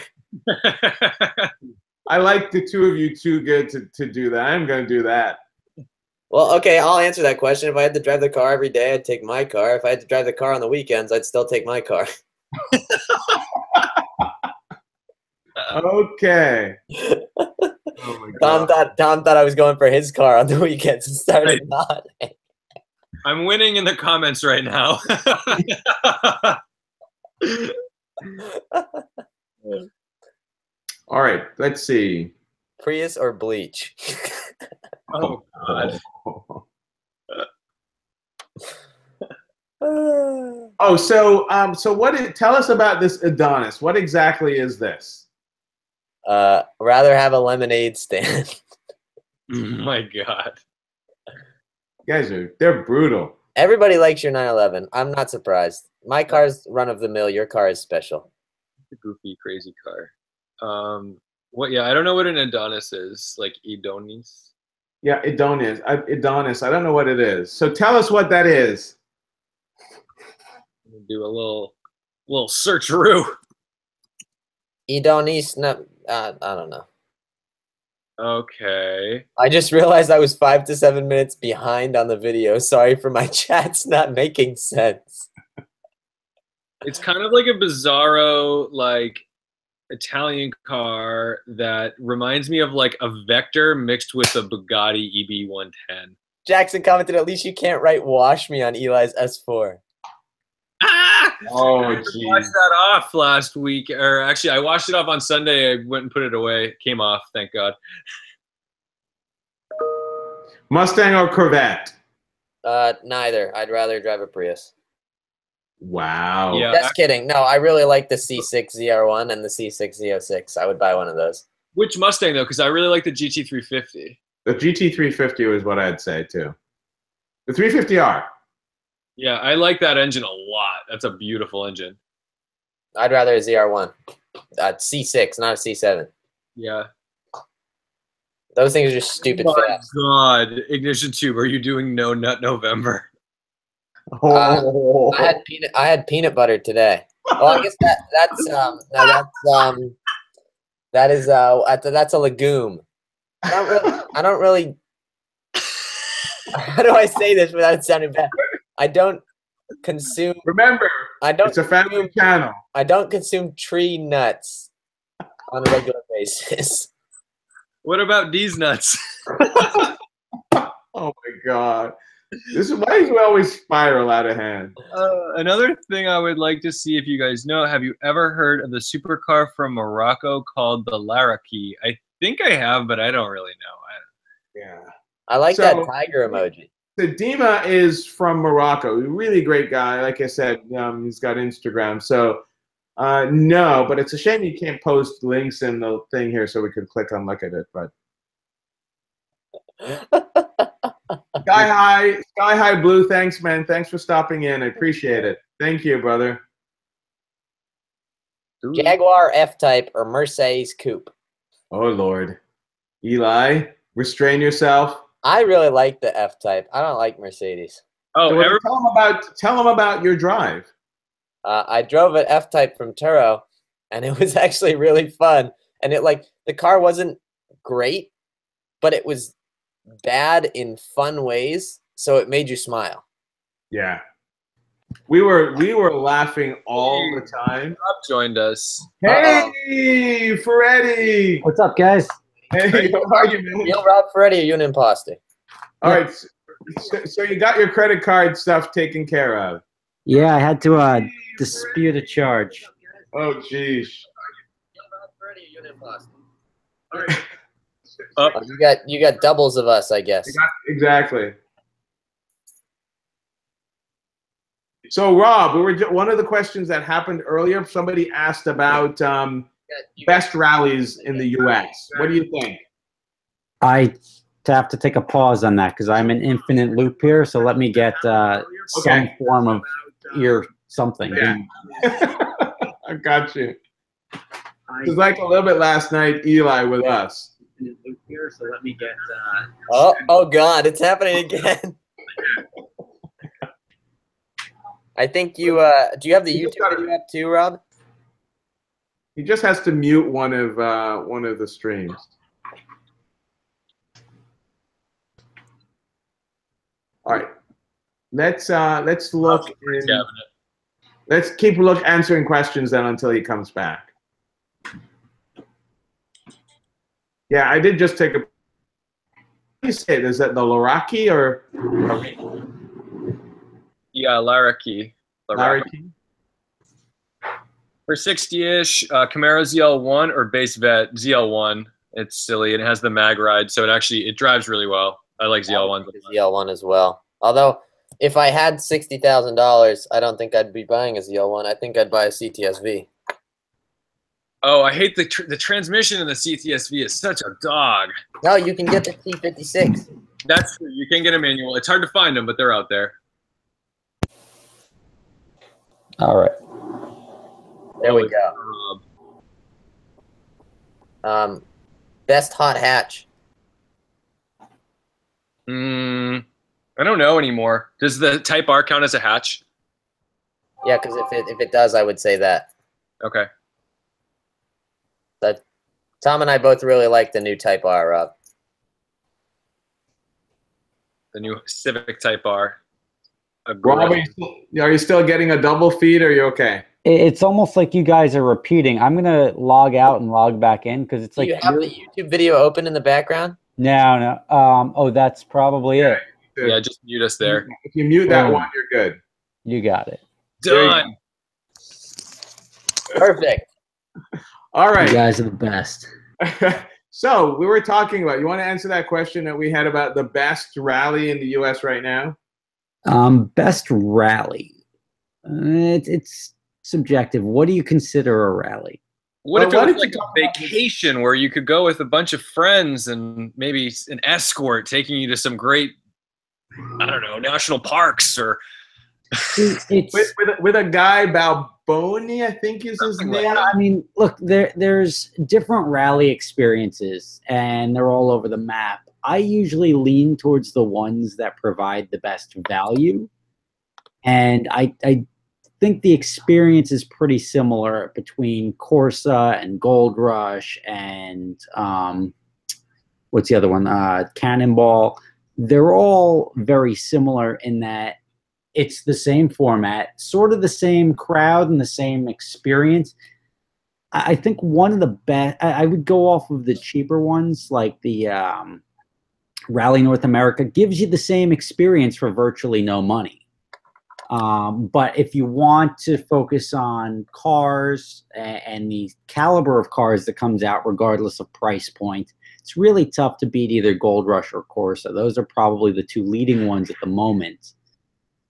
I like the two of you too good to do that. I'm going to do that. Well, okay, I'll answer that question. If I had to drive the car every day, I'd take my car. If I had to drive the car on the weekends, I'd still take my car. Okay. Oh my God. Tom thought I was going for his car on the weekends and started not. I'm winning in the comments right now. All right, let's see. Prius or bleach? Oh God. Oh, so tell us about this Adonis. What exactly is this? Rather have a lemonade stand. Oh my God. You guys they're brutal. Everybody likes your 911. I'm not surprised. My car's run of the mill. Your car is special. It's a goofy, crazy car. What? Yeah, I don't know what an Adonis is. Like Adonis. Yeah, Adonis. Adonis. I don't know what it is. So tell us what that is. Do a little searcheroo. Adonis. No, I don't know. Okay. I just realized I was 5 to 7 minutes behind on the video. Sorry for my chats not making sense. It's kind of like a bizarro, like Italian car that reminds me of like a Vector mixed with a Bugatti EB110. Jackson commented, "At least you can't write 'wash me' on Eli's S4." Ah! Oh, I geez. washed that off last week, or actually, I washed it off on Sunday. I went and put it away. It came off, thank God. Mustang or Corvette? Neither. I'd rather drive a Prius. Wow. Yeah. Just kidding. No, I really like the C6 ZR1 and the C6 Z06. I would buy one of those. Which Mustang though? Because I really like the GT350. The GT350 was what I'd say too. The 350R. Yeah, I like that engine a lot. That's a beautiful engine. I'd rather a ZR1. C6, not a C7. Yeah. Those things are just stupid Oh my fast. God, IgnitionTUBE, are you doing No Nut November? Oh. I had peanut butter today. Well, I guess that's a legume. I don't really. How do I say this without sounding bad? I don't consume. Remember, it's a family channel. I don't consume tree nuts on a regular basis. What about these nuts? Oh my God. Why do we always spiral out of hand? Another thing I would like to see if you guys know, have you ever heard of the supercar from Morocco called the Laraki? I think I have, but I don't really know. Yeah. I like that tiger emoji. So Dima is from Morocco. Really great guy. Like I said, he's got Instagram. So no, but it's a shame you can't post links in the thing here so we could click and look at it. But Sky High Blue, thanks, man. Thanks for stopping in. I appreciate it. Thank you, brother. Jaguar F-Type or Mercedes Coupe? Oh Lord, Eli, restrain yourself. I really like the F-Type. I don't like Mercedes. Oh, so tell them about your drive. I drove an F-Type from Turo, and it was actually really fun. And the car wasn't great, but it was bad in fun ways, so it made you smile. Yeah. We were laughing all the time. Rob joined us. Hey, Ferretti. What's up, guys? Hey, how are you, man? Real Rob Ferretti, are you an imposter? All right. So you got your credit card stuff taken care of. Yeah, I had to dispute a charge. Oh, geez. All right. You got doubles of us, I guess. Exactly. So, Rob, one of the questions that happened earlier, somebody asked about best rallies in the U.S. What do you think? I to have to take a pause on that because I'm in infinite loop here. So let me get some form of ear something. Yeah. I got you. It was like a little bit last night, Eli, with us. Loop here, so let me get. Oh God, it's happening again. I think you do you have the YouTube video up too, Rob? He just has to mute one of the streams. All right, let's look. Let's keep answering questions then until he comes back. Yeah, I did just take a. What do you say? Is that the Laraki or? Yeah, Laraki. Laraki. For 60-ish, Camaro ZL1 or base vet ZL1. It's silly. It has the mag ride, so it drives really well. I like ZL1. ZL1 as well. Although, if I had $60,000, I don't think I'd be buying a ZL1. I think I'd buy a CTSV. Oh, I hate the transmission in the CTSV is such a dog. No, you can get the T56. That's true. You can get a manual. It's hard to find them, but they're out there. All right. There we go. Best hot hatch. I don't know anymore. Does the Type R count as a hatch? Yeah, because if it does, I would say that. Okay. But Tom and I both really like the new Type R, Rob. The new Civic Type R. Rob, are you still getting a double feed, or are you okay? It's almost like you guys are repeating. I'm gonna log out and log back in because it's like. Do you have the YouTube video open in the background? No. Oh, that's probably it. Yeah, just mute us there. If you mute that one, you're good. You got it. Done. Perfect. All right. You guys are the best. So we were talking about. You want to answer that question that we had about the best rally in the U.S. right now? Best rally. It's subjective. What do you consider a rally? What if it was like a vacation where you could go with a bunch of friends and maybe an escort taking you to some great, I don't know, national parks or with a guy Balboni, I think is his name. Yeah, I mean, look, there's different rally experiences and they're all over the map. I usually lean towards the ones that provide the best value. And I think the experience is pretty similar between Corsa and Gold Rush and what's the other one? Cannonball. They're all very similar in that it's the same format, sort of the same crowd and the same experience. I think one of the best, I would go off of the cheaper ones like the Rally North America, gives you the same experience for virtually no money. But if you want to focus on cars and the caliber of cars that comes out regardless of price point, it's really tough to beat either Gold Rush or Corsa. Those are probably the two leading ones at the moment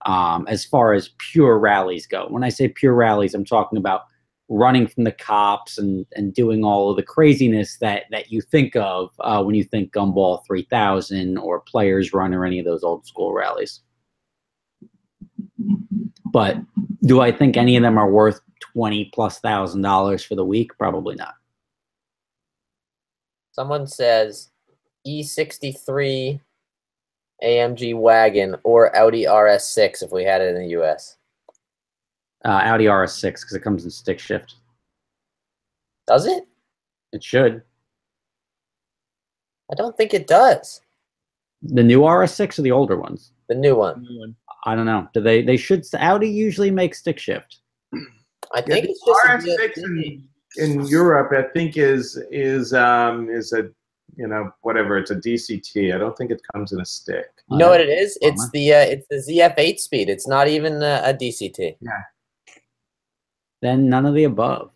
as far as pure rallies go. When I say pure rallies, I'm talking about running from the cops and doing all of the craziness that you think of when you think Gumball 3000 or Players Run or any of those old school rallies. But do I think any of them are worth $20,000+ for the week? Probably not. Someone says E63 AMG wagon or Audi RS6 if we had it in the US. Audi RS6 because it comes in stick shift. Does it? It should. I don't think it does. The new RS6 or the older ones? The new one. I don't know. Do they should? Audi usually makes stick shift. I think it's just RS6 in Europe. I think is a whatever. It's a DCT. I don't think it comes in a stick. You know what it is? It's the ZF 8-speed. It's not even a DCT. Yeah. Then none of the above.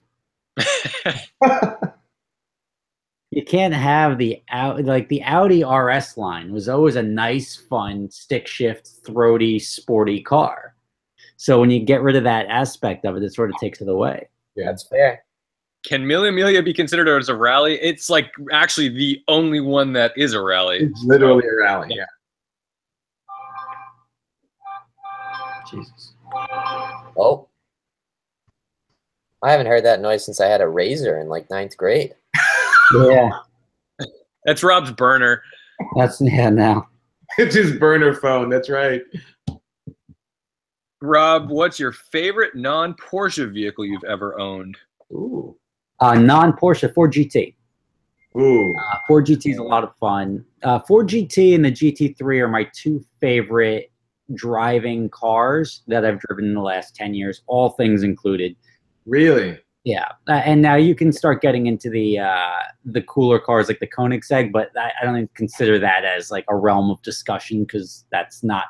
You can't have the Audi RS line was always a nice, fun, stick shift, throaty, sporty car. So when you get rid of that aspect of it, it sort of takes it away. Yeah, that's fair. Can Mille Miglia be considered as a rally? It's like actually the only one that is a rally. It's literally a rally, yeah. Jesus. Oh. I haven't heard that noise since I had a Razor in like 9th grade. Yeah, That's Rob's burner. that's now. It's his burner phone. That's right. Rob, what's your favorite non-Porsche vehicle you've ever owned? Ooh. Non-Porsche Ford GT. Ooh. Ford GT is a lot of fun. Ford GT and the GT3 are my two favorite driving cars that I've driven in the last 10 years, all things included. Really? Yeah, and now you can start getting into the cooler cars like the Koenigsegg, but I don't even consider that as like a realm of discussion because that's not.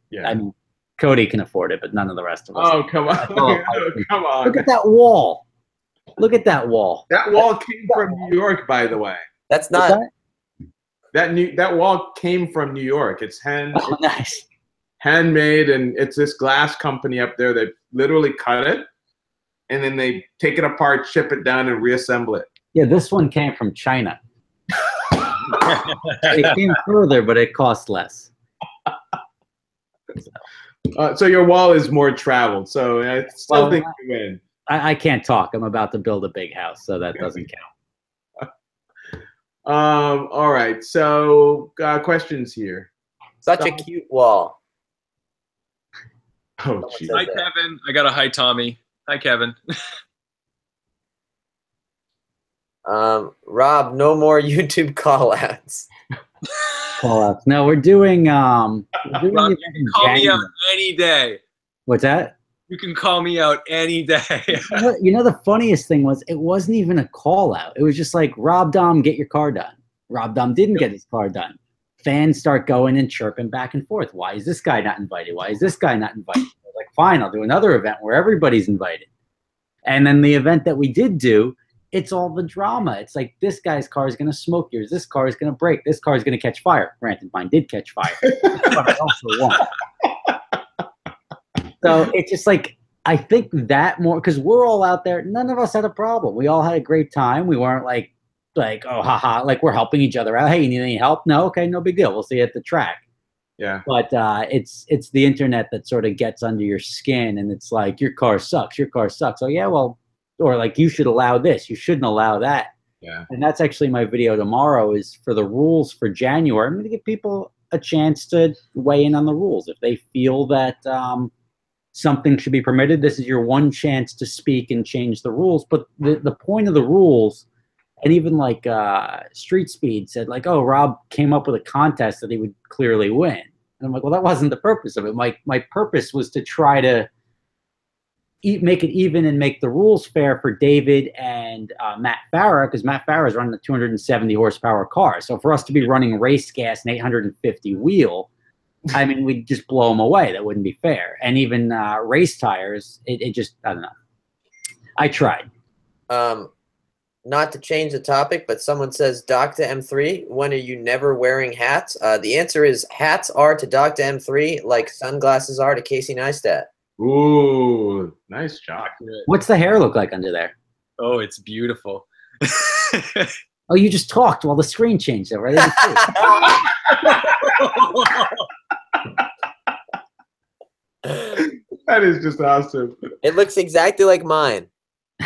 Yeah. I mean, Cody can afford it, but none of the rest of us. Oh, come on. Oh, come on. Look at that wall. Look at that wall. That wall came from New York, by the way. That's not. That wall came from New York. It's Oh, nice. handmade, and it's this glass company up there that literally cut it, and then they take it apart, ship it down, and reassemble it. Yeah, this one came from China. It came further, but it cost less. So your wall is more traveled. So I still Well, think you win. I can't talk. I'm about to build a big house, so that doesn't count. All right. So questions here. Such a cute wall. Oh, Someone geez. said Hi, that. Kevin. I got a hi, Tommy. Hi, Kevin. Rob, no more YouTube call-outs. Call-outs. No, we're doing Rob, the you event can in call me out January. any day. What's that? You can call me out any day. You know, the funniest thing was it wasn't even a call out. It was just like, Rob Dom, get your car done. Rob Dom didn't get his car done. Fans start going and chirping back and forth. Why is this guy not invited? Why is this guy not invited? Like, fine, I'll do another event where everybody's invited. And then the event that we did do, it's all the drama. It's like, this guy's car is going to smoke yours. This car is going to break. This car is going to catch fire. Granted, mine did catch fire. But I also won. So it's just like, I think that more, because we're all out there, none of us had a problem. We all had a great time. We weren't like, oh, haha, like we're helping each other out. Hey, you need any help? No? Okay, no big deal. We'll see you at the track. Yeah. But it's the internet that sort of gets under your skin, and it's like, your car sucks. Your car sucks. Oh, yeah, well, or like, you should allow this. You shouldn't allow that. Yeah. And that's actually my video tomorrow is for the rules for January. I'm going to give people a chance to weigh in on the rules. If they feel that something should be permitted, this is your one chance to speak and change the rules. But the point of the rules, and even like Street Speed said, like, oh, Rob came up with a contest that he would clearly win. And I'm like, well, that wasn't the purpose of it. My purpose was to try to make it even and make the rules fair for David and Matt Farah, because Matt Farah is running a 270 horsepower car. So for us to be running race gas and 850 wheel, I mean, we'd just blow them away. That wouldn't be fair. And even race tires, it just, I don't know. I tried. Not to change the topic, but someone says, Dr. M3, when are you never wearing hats? The answer is hats are to Dr. M3 like sunglasses are to Casey Neistat. Ooh, nice job. What's the hair look like under there? Oh, it's beautiful. Oh, you just talked while the screen changed though, right? That is just awesome. It looks exactly like mine.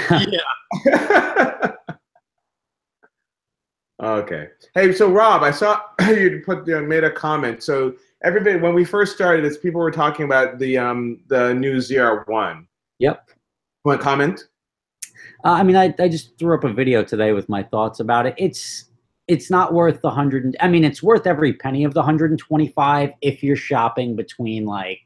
Yeah. Okay. Hey, so Rob, I saw you made a comment. So everybody, when we first started this, people were talking about the new ZR1. Yep. Want to comment? I mean, I just threw up a video today with my thoughts about it. It's not worth the 100. I mean, it's worth every penny of the 125 if you're shopping between, like,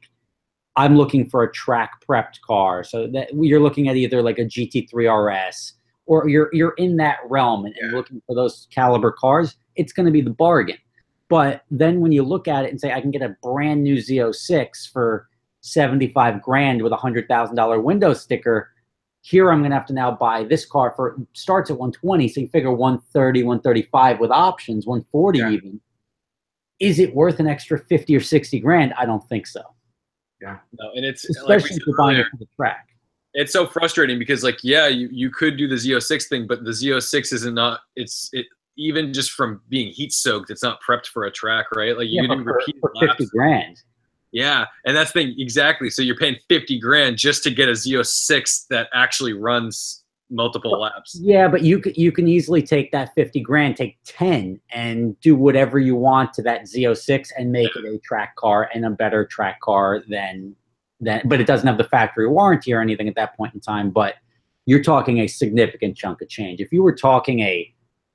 I'm looking for a track prepped car. So that you're looking at either like a GT3 RS or you're in that realm and looking for those caliber cars. It's going to be the bargain. But then when you look at it and say, I can get a brand new Z06 for 75 grand with a $100,000 window sticker, here I'm going to have to now buy this car for, starts at 120. So you figure 130, 135 with options, 140 even. Is it worth an extra 50 or 60 grand? I don't think so. Yeah. No, and it's Especially if you're buying it for the track. It's so frustrating because, like, yeah, you could do the Z06 thing, but the Z06 isn't not. It even just from being heat soaked, it's not prepped for a track, right? Like you do repeat for laps. 50 grand. Yeah, and that's the thing exactly. So you're paying 50 grand just to get a Z06 that actually runs multiple laps. Yeah, but you can easily take that 50 grand, take 10, and do whatever you want to that Z06 and make it a track car and a better track car than. But it doesn't have the factory warranty or anything at that point in time. But you're talking a significant chunk of change. If you were talking a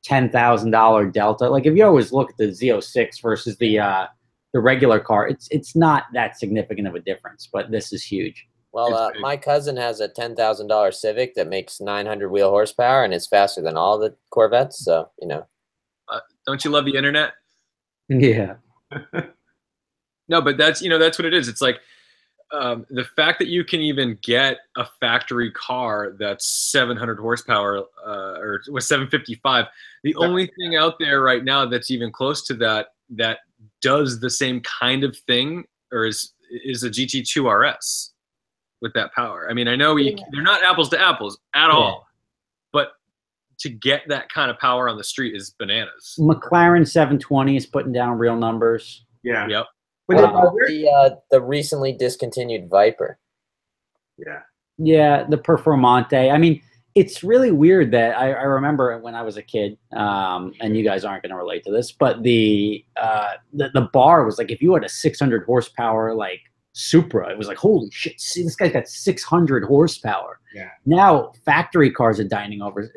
$10,000 delta, like if you always look at the Z06 versus the regular car, it's not that significant of a difference. But this is huge. Well, my cousin has a $10,000 Civic that makes 900 wheel horsepower and is faster than all the Corvettes. So, you know. Don't you love the internet? Yeah. No, but that's what it is. It's like the fact that you can even get a factory car that's 700 horsepower or with 755. The only thing out there right now that's even close to that does the same kind of thing or is a GT2 RS. With that power. I mean, I know they're not apples to apples at all, but to get that kind of power on the street is bananas. McLaren 720 is putting down real numbers. Yeah. Yep. What about the recently discontinued Viper? Yeah. Yeah, the Performante. I mean, it's really weird that I remember when I was a kid, and you guys aren't going to relate to this, but the bar was like if you had a 600 horsepower like Supra, it was like, holy shit, see, this guy's got 600 horsepower. Yeah. Now factory cars are dynoing over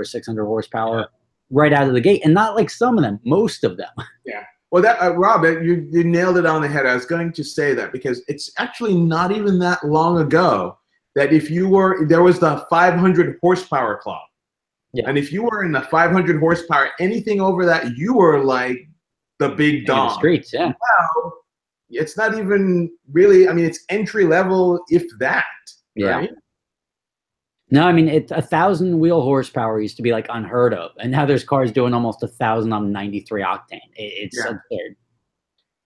600 horsepower right out of the gate, and not like some of them, most of them. Yeah. Well, that Rob, you nailed it on the head. I was going to say that because it's actually not even that long ago that there was the 500 horsepower club. Yeah. And if you were in the 500 horsepower, anything over that, you were like the big dog. In the streets, yeah. Now, it's not even really, I mean, it's entry level, if that. Yeah. Right? No, I mean, 1,000 wheel horsepower used to be like unheard of. And now there's cars doing almost 1,000 on 93 octane. It's absurd.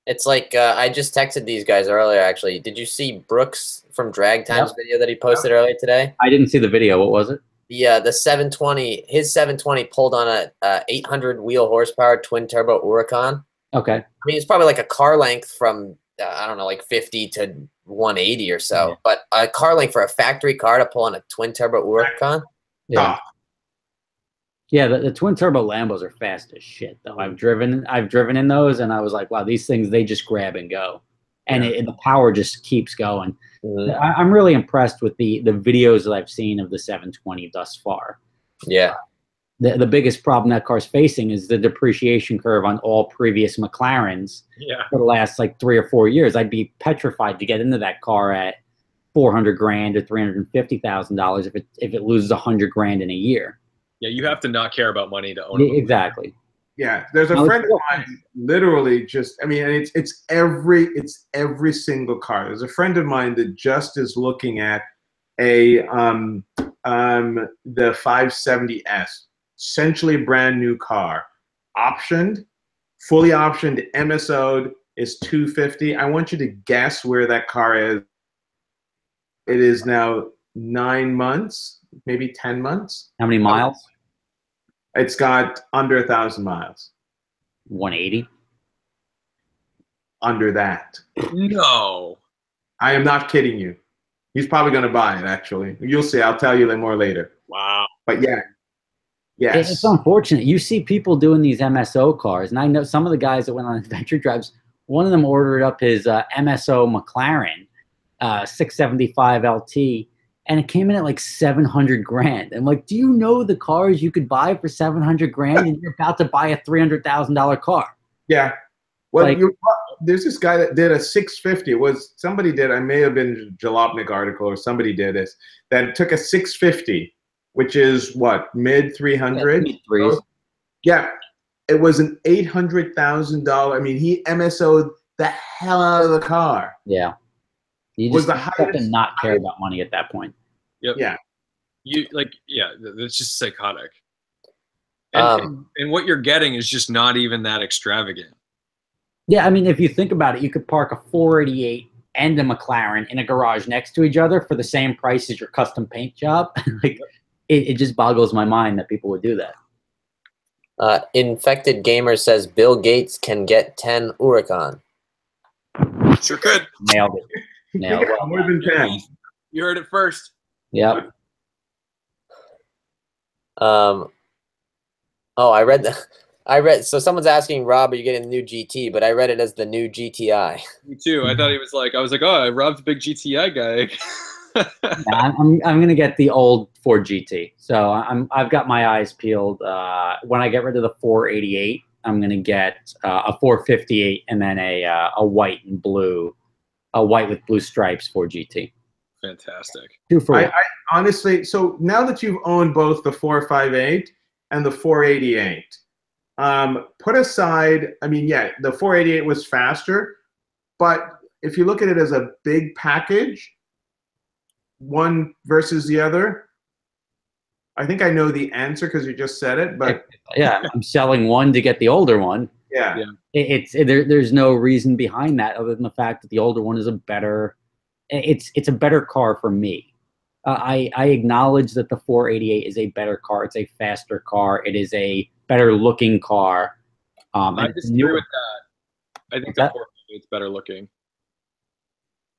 It's like, I just texted these guys earlier, actually. Did you see Brooks from Drag Time's video that he posted earlier today? I didn't see the video. What was it? Yeah, the 720, his 720 pulled on a 800 wheel horsepower twin turbo Huracan. Okay. I mean, it's probably like a car length from, I don't know, like 50 to 180 or so. Yeah. But a car length for a factory car to pull on a twin turbo Huracan? Yeah. Yeah, the twin turbo Lambos are fast as shit, though. I've driven in those, and I was like, wow, these things, they just grab and go. And the power just keeps going. Mm-hmm. I'm really impressed with the videos that I've seen of the 720 thus far. Yeah. The biggest problem that car's facing is the depreciation curve on all previous McLarens for the last like 3 or 4 years. I'd be petrified to get into that car at $400 grand or $350,000 if it loses $100 grand in a year. Yeah, you have to not care about money to own it. Exactly. Yeah, there's a friend of mine, literally just, I mean, and it's every single car. There's a friend of mine that just is looking at the 570S. Essentially brand new car, optioned, fully optioned, MSO'd, is $250. I want you to guess where that car is. It is now 9 months, maybe 10 months. How many miles? It's got under 1,000 miles. 180. Under that. No. I am not kidding you. He's probably going to buy it, actually. You'll see. I'll tell you more later. Wow. But yeah. Yes. It's unfortunate. You see people doing these MSO cars, and I know some of the guys that went on adventure drives, one of them ordered up his MSO McLaren 675 LT, and it came in at like 700 grand. I'm like, do you know the cars you could buy for 700 grand, and you're about to buy a $300,000 car? Yeah. Well, there's this guy that did a 650. Somebody did, I may have been a Jalopnik article or somebody did this, that took a 650. Which is what, mid 300? Mid-threes. Yeah, it was an $800,000. I mean, he MSO'd the hell out of the car. Yeah, you just have to not care about money at that point. Yep. Yeah. That's just psychotic. And what you're getting is just not even that extravagant. Yeah, I mean, if you think about it, you could park a 488 and a McLaren in a garage next to each other for the same price as your custom paint job. Like, it just boggles my mind that people would do that. Infected Gamer says Bill Gates can get 10 Huracan. Sure could. Nailed it. Nailed it. More than 10. You heard it first. Yep. Oh, I read that. So someone's asking Rob, are you getting the new GT? But I read it as the new GTI. Me too. I thought he was like, I was like, oh, Rob's a big GTI guy. Yeah, I'm gonna get the old Ford GT. So I've got my eyes peeled. When I get rid of the 488, I'm gonna get a 458 and then a white and blue, a white with blue stripes Ford GT. Fantastic. 2 for 1. I honestly, so now that you've owned both the 458 and the 488, put aside, I mean, yeah, the 488 was faster, but if you look at it as a big package, one versus the other, I think I know the answer because you just said it, but yeah, I'm selling one to get the older one. yeah. There's no reason behind that other than the fact that the older one is a better, it's a better car for me. I acknowledge that the 488 is a better car. It's a faster car. It is a better looking car. I disagree with that. I think the 488 is better looking.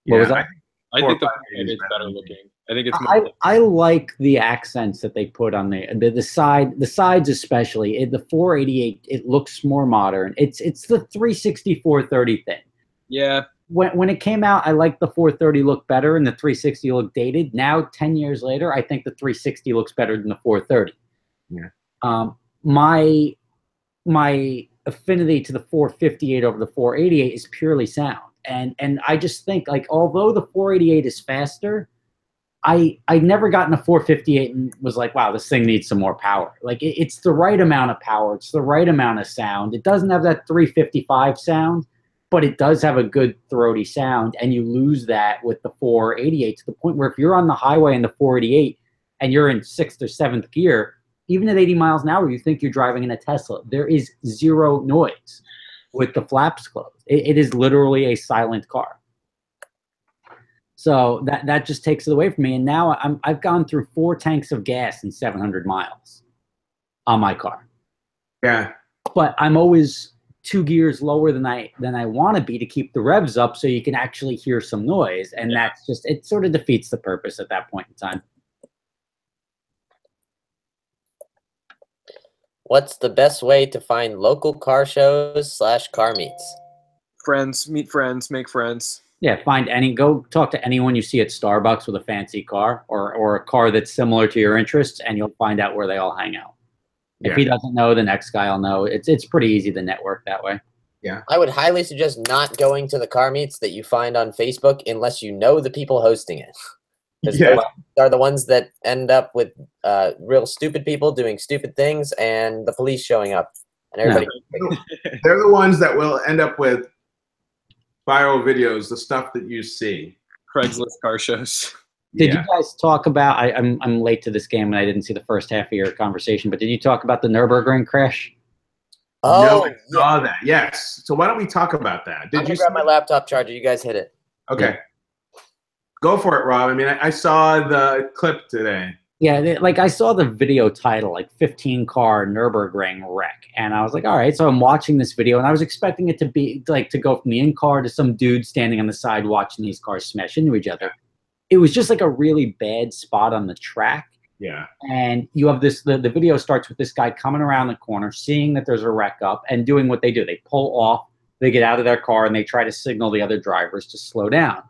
What was that? I think the 488 is better looking. I think it's more I like the accents that they put on the sides especially. The 488, it looks more modern. It's the 360 430 thing. Yeah. When it came out, I liked the 430 look better and the 360 look dated. Now, 10 years later, I think the 360 looks better than the 430. Yeah. My affinity to the 458 over the 488 is purely sound. And I just think, like, although the 488 is faster, I never got in a 458 and was like, wow, this thing needs some more power. Like, it's the right amount of power. It's the right amount of sound. It doesn't have that 355 sound, but it does have a good throaty sound. And you lose that with the 488 to the point where if you're on the highway in the 488 and you're in 6th or 7th gear, even at 80 miles an hour, you think you're driving in a Tesla. There is zero noise with the flaps closed. It is literally a silent car. So that just takes it away from me. And now I've gone through 4 tanks of gas in 700 miles on my car. Yeah. But I'm always 2 gears lower than I want to be to keep the revs up so you can actually hear some noise. And that's just, it sort of defeats the purpose at that point in time. What's the best way to find local car shows / car meets? friends, meet friends, make friends. Yeah, go talk to anyone you see at Starbucks with a fancy car or a car that's similar to your interests, and you'll find out where they all hang out. If he doesn't know, the next guy will know. It's pretty easy to network that way. Yeah. I would highly suggest not going to the car meets that you find on Facebook unless you know the people hosting it. Because those are the ones that end up with real stupid people doing stupid things and the police showing up. And everybody. They're the ones that will end up with viral videos, the stuff that you see. Craigslist car shows. Did you guys talk about, I'm late to this game and I didn't see the first half of your conversation, but did you talk about the Nürburgring crash? Oh, no, I saw that. Yes. So why don't we talk about that? Did you grab my laptop charger? You guys hit it. Okay. Yeah. Go for it, Rob. I mean, I saw the clip today. Yeah, like I saw the video title, like 15-car Nürburgring wreck. And I was like, all right. So I'm watching this video and I was expecting it to be like to go from the in-car to some dude standing on the side watching these cars smash into each other. It was just like a really bad spot on the track. Yeah. And you have this, the video starts with this guy coming around the corner, seeing that there's a wreck up and doing what they do. They pull off, they get out of their car and they try to signal the other drivers to slow down.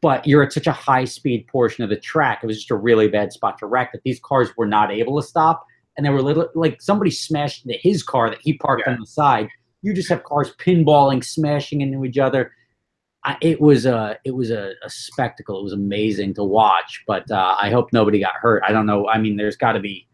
But you're at such a high-speed portion of the track, it was just a really bad spot to wreck that these cars were not able to stop. And they were like somebody smashed into his car that he parked on the side. You just have cars pinballing, smashing into each other. It was a spectacle. It was amazing to watch. But I hope nobody got hurt. I don't know. I mean, there's got to be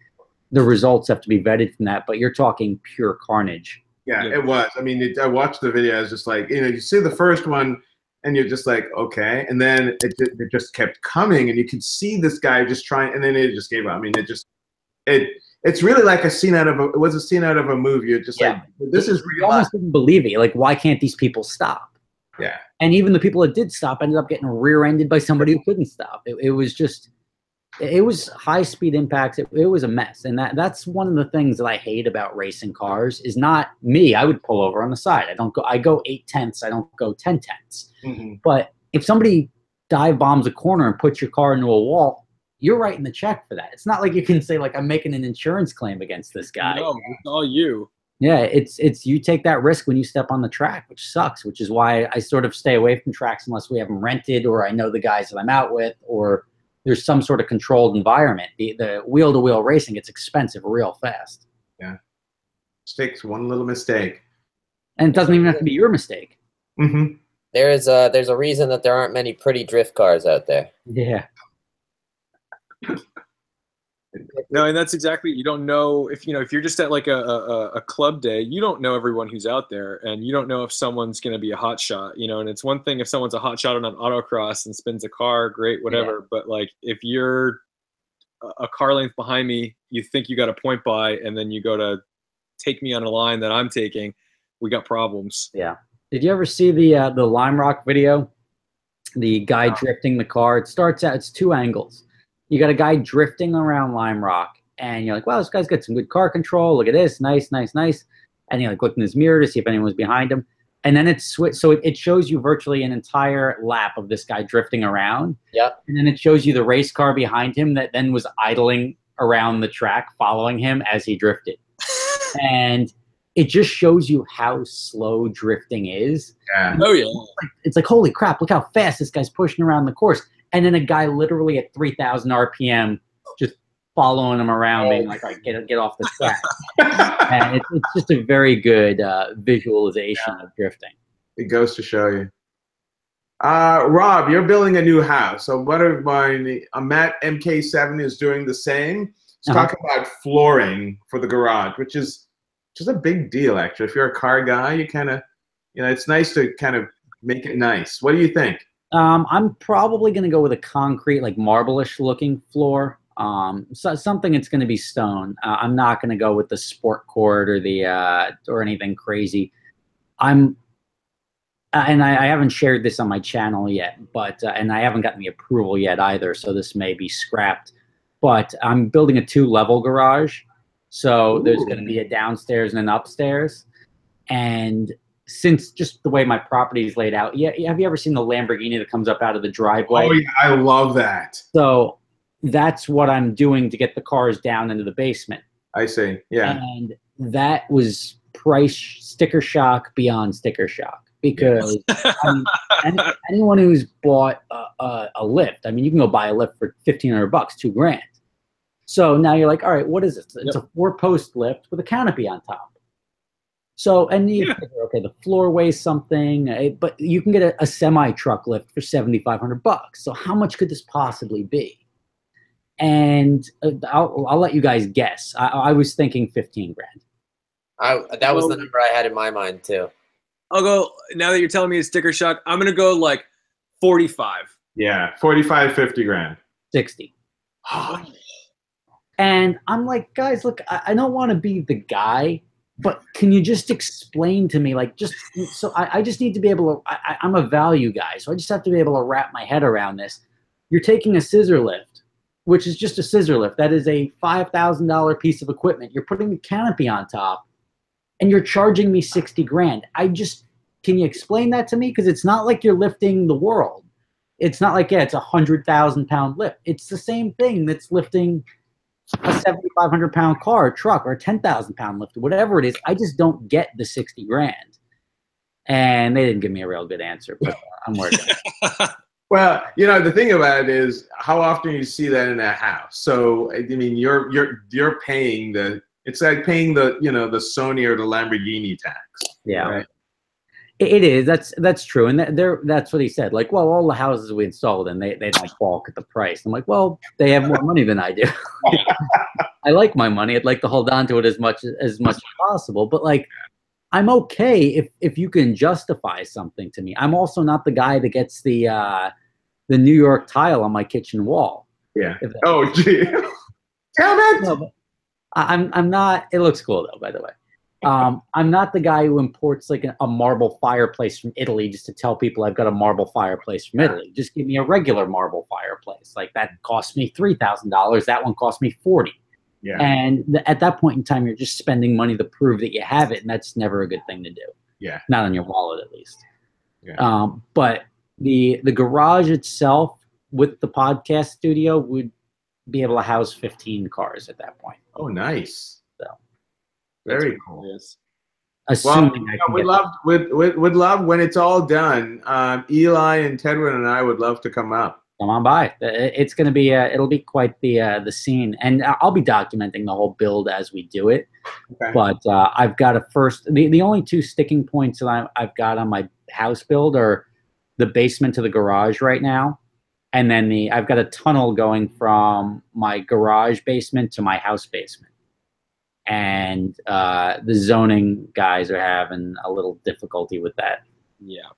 the results have to be vetted from that. But you're talking pure carnage. Yeah, it was. I mean, I watched the video. I was just like, you see the first one. And you're just like, okay. And then it just kept coming, and you could see this guy just trying, and then it just gave up. I mean, it's really like a scene out of it was a scene out of a movie. You're just like, this is real. You almost didn't believe it. Like, why can't these people stop? Yeah. And even the people that did stop ended up getting rear-ended by somebody who couldn't stop. It was just, it was high-speed impacts. It was a mess. And that's one of the things that I hate about racing cars is not me. I would pull over on the side. I go 8/10. I don't go 10/10. Mm-hmm. But if somebody dive bombs a corner and puts your car into a wall, you're writing the check for that. It's not like you can say, like, I'm making an insurance claim against this guy. No, it's all you. Yeah, it's you take that risk when you step on the track, which sucks, which is why I sort of stay away from tracks unless we have them rented or I know the guys that I'm out with or there's some sort of controlled environment. The wheel-to-wheel racing gets expensive real fast. Yeah. Takes one little mistake. And it doesn't even have to be your mistake. Mm-hmm. There's a reason that there aren't many pretty drift cars out there. Yeah. No, and that's exactly, you don't know if you're just at like a club day, you don't know everyone who's out there, and you don't know if someone's going to be a hot shot, and it's one thing if someone's a hot shot on an autocross and spins a car, great, whatever. Yeah. But like if you're a car length behind me, you think you got a point by, and then you go to take me on a line that I'm taking, we got problems. Yeah. Did you ever see the Lime Rock video? The guy drifting the car. It starts out, it's two angles. You got a guy drifting around Lime Rock, and you're like, wow, this guy's got some good car control. Look at this, nice, nice, nice. And you like look in his mirror to see if anyone was behind him. And then it's so it shows you virtually an entire lap of this guy drifting around. Yep. And then it shows you the race car behind him that then was idling around the track, following him as he drifted. And it just shows you how slow drifting is. Yeah. Oh, yeah. It's like, holy crap, look how fast this guy's pushing around the course. And then a guy literally at 3,000 RPM just following him around, being like, all right, get off the track. And it's just a very good visualization of drifting. It goes to show you. Rob, you're building a new house. So what are Matt MK7 is doing the same. He's talking about flooring for the garage, which is just a big deal, actually. If you're a car guy, you kind of, it's nice to kind of make it nice. What do you think? I'm probably going to go with a concrete, like marble-ish looking floor. So something that's going to be stone. I'm not going to go with the sport court or the or anything crazy. And I haven't shared this on my channel yet, but and I haven't gotten the approval yet either, so this may be scrapped. But I'm building a 2-level garage, so there's going to be a downstairs and an upstairs, and since just the way my property is laid out, have you ever seen the Lamborghini that comes up out of the driveway? Oh, yeah, I love that. So that's what I'm doing to get the cars down into the basement. I see, yeah. And that was price sticker shock beyond sticker shock. Because anyone who's bought a lift, I mean, you can go buy a lift for $1,500, $2,000. So now you're like, all right, what is this? It's a 4-post lift with a canopy on top. So, and you figure, okay, the floor weighs something, but you can get a semi-truck lift for $7,500. So how much could this possibly be? And I'll let you guys guess. I was thinking $15,000. That was the number I had in my mind too. I'll go, now that you're telling me it's sticker shock, I'm going to go like 45. Yeah, 45, 50 grand. 60. And I'm like, guys, look, I don't want to be the guy, but can you just explain to me, like, just so I just need to be able to, I'm a value guy, so I just have to be able to wrap my head around this. You're taking a scissor lift, which is just a scissor lift. That is a $5,000 piece of equipment. You're putting the canopy on top, and you're charging me 60 grand. Can you explain that to me? Because it's not like you're lifting the world. It's not like, it's a 100,000-pound lift. It's the same thing that's lifting a 7,500-pound car, truck, or a 10,000-pound lift, whatever it is. I just don't get the 60 grand. And they didn't give me a real good answer, but I'm working. Well, the thing about it is how often you see that in a house. So, I mean, you're paying it's like paying the the Sony or the Lamborghini tax. Yeah. Right? It is. That's true. And that's what he said. Like, well, all the houses we installed and they don't balk at the price. I'm like, well, they have more money than I do. I like my money. I'd like to hold on to it as much as possible. But like, I'm okay if you can justify something to me. I'm also not the guy that gets the New York tile on my kitchen wall. Yeah. Oh, gee. Damn it. No, but I'm not. It looks cool though, by the way. I'm not the guy who imports like a marble fireplace from Italy just to tell people I've got a marble fireplace from Italy. Just give me a regular marble fireplace. Like that cost me $3,000. That one cost me $40,000. Yeah. And at that point in time, you're just spending money to prove that you have it, and that's never a good thing to do. Yeah. Not on your wallet, at least. Yeah. But the garage itself with the podcast studio would be able to house 15 cars at that point. Oh, nice. So very cool. Assuming well, we'd love when it's all done. Eli and Tedward and I would love to come up. Come on by. It's going to be it'll be quite the scene, and I'll be documenting the whole build as we do it. Okay. But I've got to first. The only two sticking points that I've got on my house build are the basement to the garage right now, and then I've got a tunnel going from my garage basement to my house basement, and the zoning guys are having a little difficulty with that. Yeah.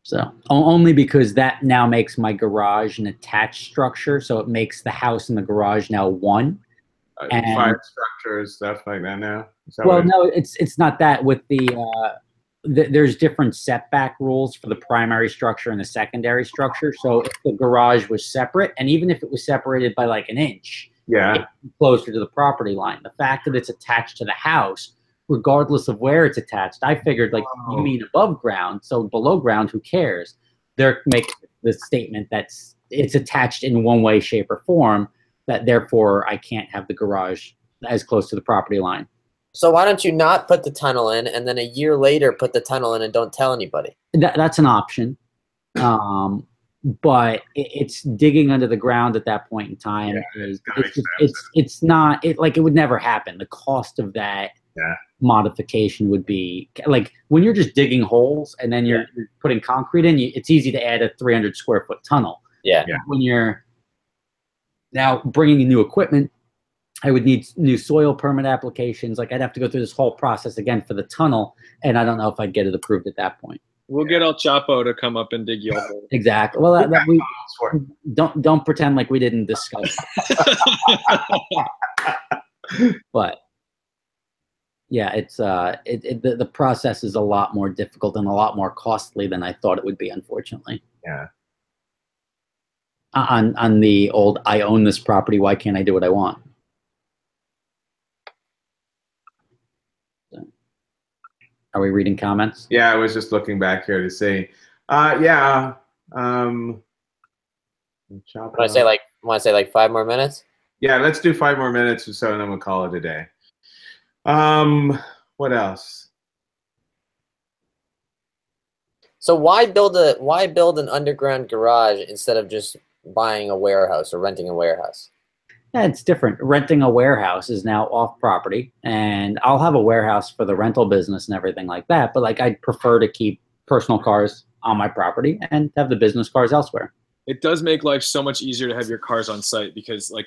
So only because that now makes my garage an attached structure, so it makes the house and the garage now one. And fire structures, stuff like that now. Well, no, it's not that. With there's different setback rules for the primary structure and the secondary structure. So if the garage was separate, and even if it was separated by like an inch, yeah, closer to the property line, the fact that it's attached to the house, regardless of where it's attached, I figured, like, you mean above ground, so below ground, who cares? They're making the statement that it's attached in one way, shape, or form, that therefore I can't have the garage as close to the property line. So why don't you not put the tunnel in, and then a year later put the tunnel in and don't tell anybody? That's an option. But it's digging under the ground at that point in time. Yeah, it's not, like, it would never happen. The cost of that modification would be like when you're just digging holes and then you're putting concrete in, it's easy to add a 300 square foot tunnel. Yeah. When you're now bringing in new equipment, I would need new soil permit applications. Like, I'd have to go through this whole process again for the tunnel, and I don't know if I'd get it approved at that point. We'll get El Chapo to come up and dig your hole. Exactly. Well, we don't pretend like we didn't discuss it. But yeah, it's the process is a lot more difficult and a lot more costly than I thought it would be, unfortunately. Yeah. On the old, I own this property, why can't I do what I want? So, are we reading comments? Yeah, I was just looking back here to see. Yeah. Want to say like 5 more minutes? Yeah, let's do 5 more minutes or so, and then we'll call it a day. What else? So why build an underground garage instead of just buying a warehouse or renting a warehouse? Yeah, it's different. Renting a warehouse is now off property, and I'll have a warehouse for the rental business and everything like that. But like, I'd prefer to keep personal cars on my property and have the business cars elsewhere. It does make life so much easier to have your cars on site, because like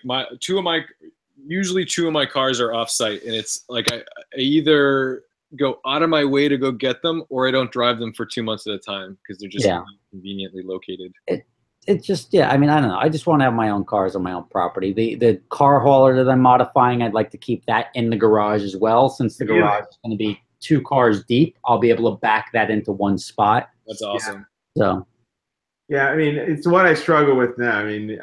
usually two of my cars are off site, and it's like I either go out of my way to go get them, or I don't drive them for 2 months at a time because they're just conveniently located. It just, I mean, I don't know. I just want to have my own cars on my own property. The car hauler that I'm modifying, I'd like to keep that in the garage as well. Since the garage is going to be 2 cars deep, I'll be able to back that into one spot. That's awesome. So. Yeah, I mean, it's what I struggle with now. I mean,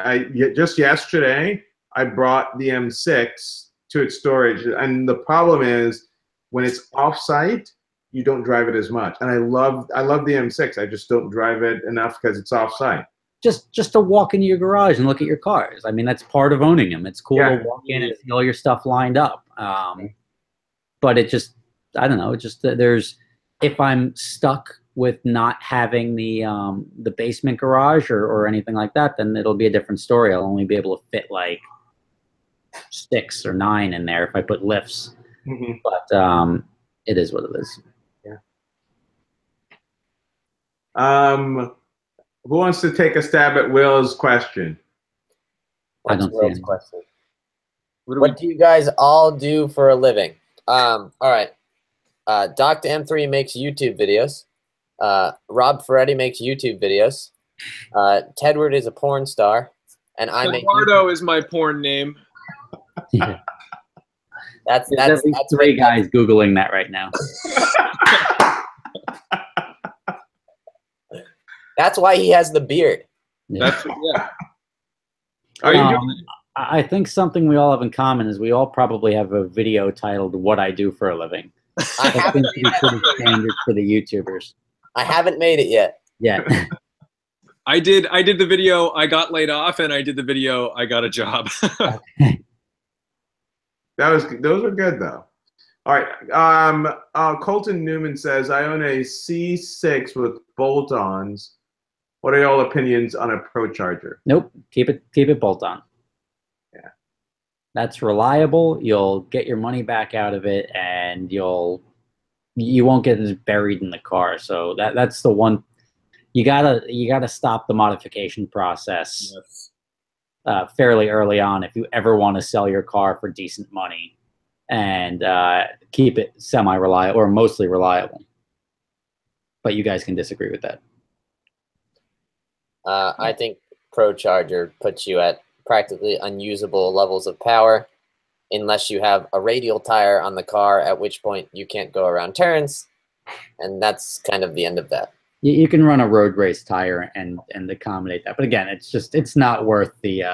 just yesterday, I brought the M6 to its storage, and the problem is when it's off-site, you don't drive it as much. And I love the M6. I just don't drive it enough because it's off-site. Just to walk into your garage and look at your cars. I mean, that's part of owning them. It's cool to walk in and see all your stuff lined up. But it just, I don't know. It just, if I'm stuck with not having the basement garage or anything like that, then it'll be a different story. I'll only be able to fit like 6 or 9 in there if I put lifts. Mm-hmm. But it is what it is. Yeah. Who wants to take a stab at Will's question? What's Will's question? What do you guys all do for a living? All right. Dr. M3 makes YouTube videos. Rob Ferretti makes YouTube videos. Tedward is a porn star, and I make. Eduardo is my porn name. That's There's at least three guys Googling that right now. That's why he has the beard. Yeah. That's yeah. Are you doing I think something we all have in common is we all probably have a video titled "What I Do for a Living." I That haven't, seems to be pretty standard for the YouTubers. I haven't made it yet. Yeah. I did the video, I got laid off, and I did the video, I got a job. those were good though. All right. Colton Newman says, I own a C6 with bolt-ons. What are y'all opinions on a Pro Charger? Nope. Keep it bolt on. Yeah. That's reliable. You'll get your money back out of it, and you won't get as buried in the car. So that's the one. You gotta stop the modification process fairly early on if you ever want to sell your car for decent money, and keep it semi-reliable or mostly reliable. But you guys can disagree with that. I think Pro Charger puts you at practically unusable levels of power unless you have a radial tire on the car, at which point you can't go around turns, and that's kind of the end of that. You can run a road race tire and accommodate that, but again, it's not worth the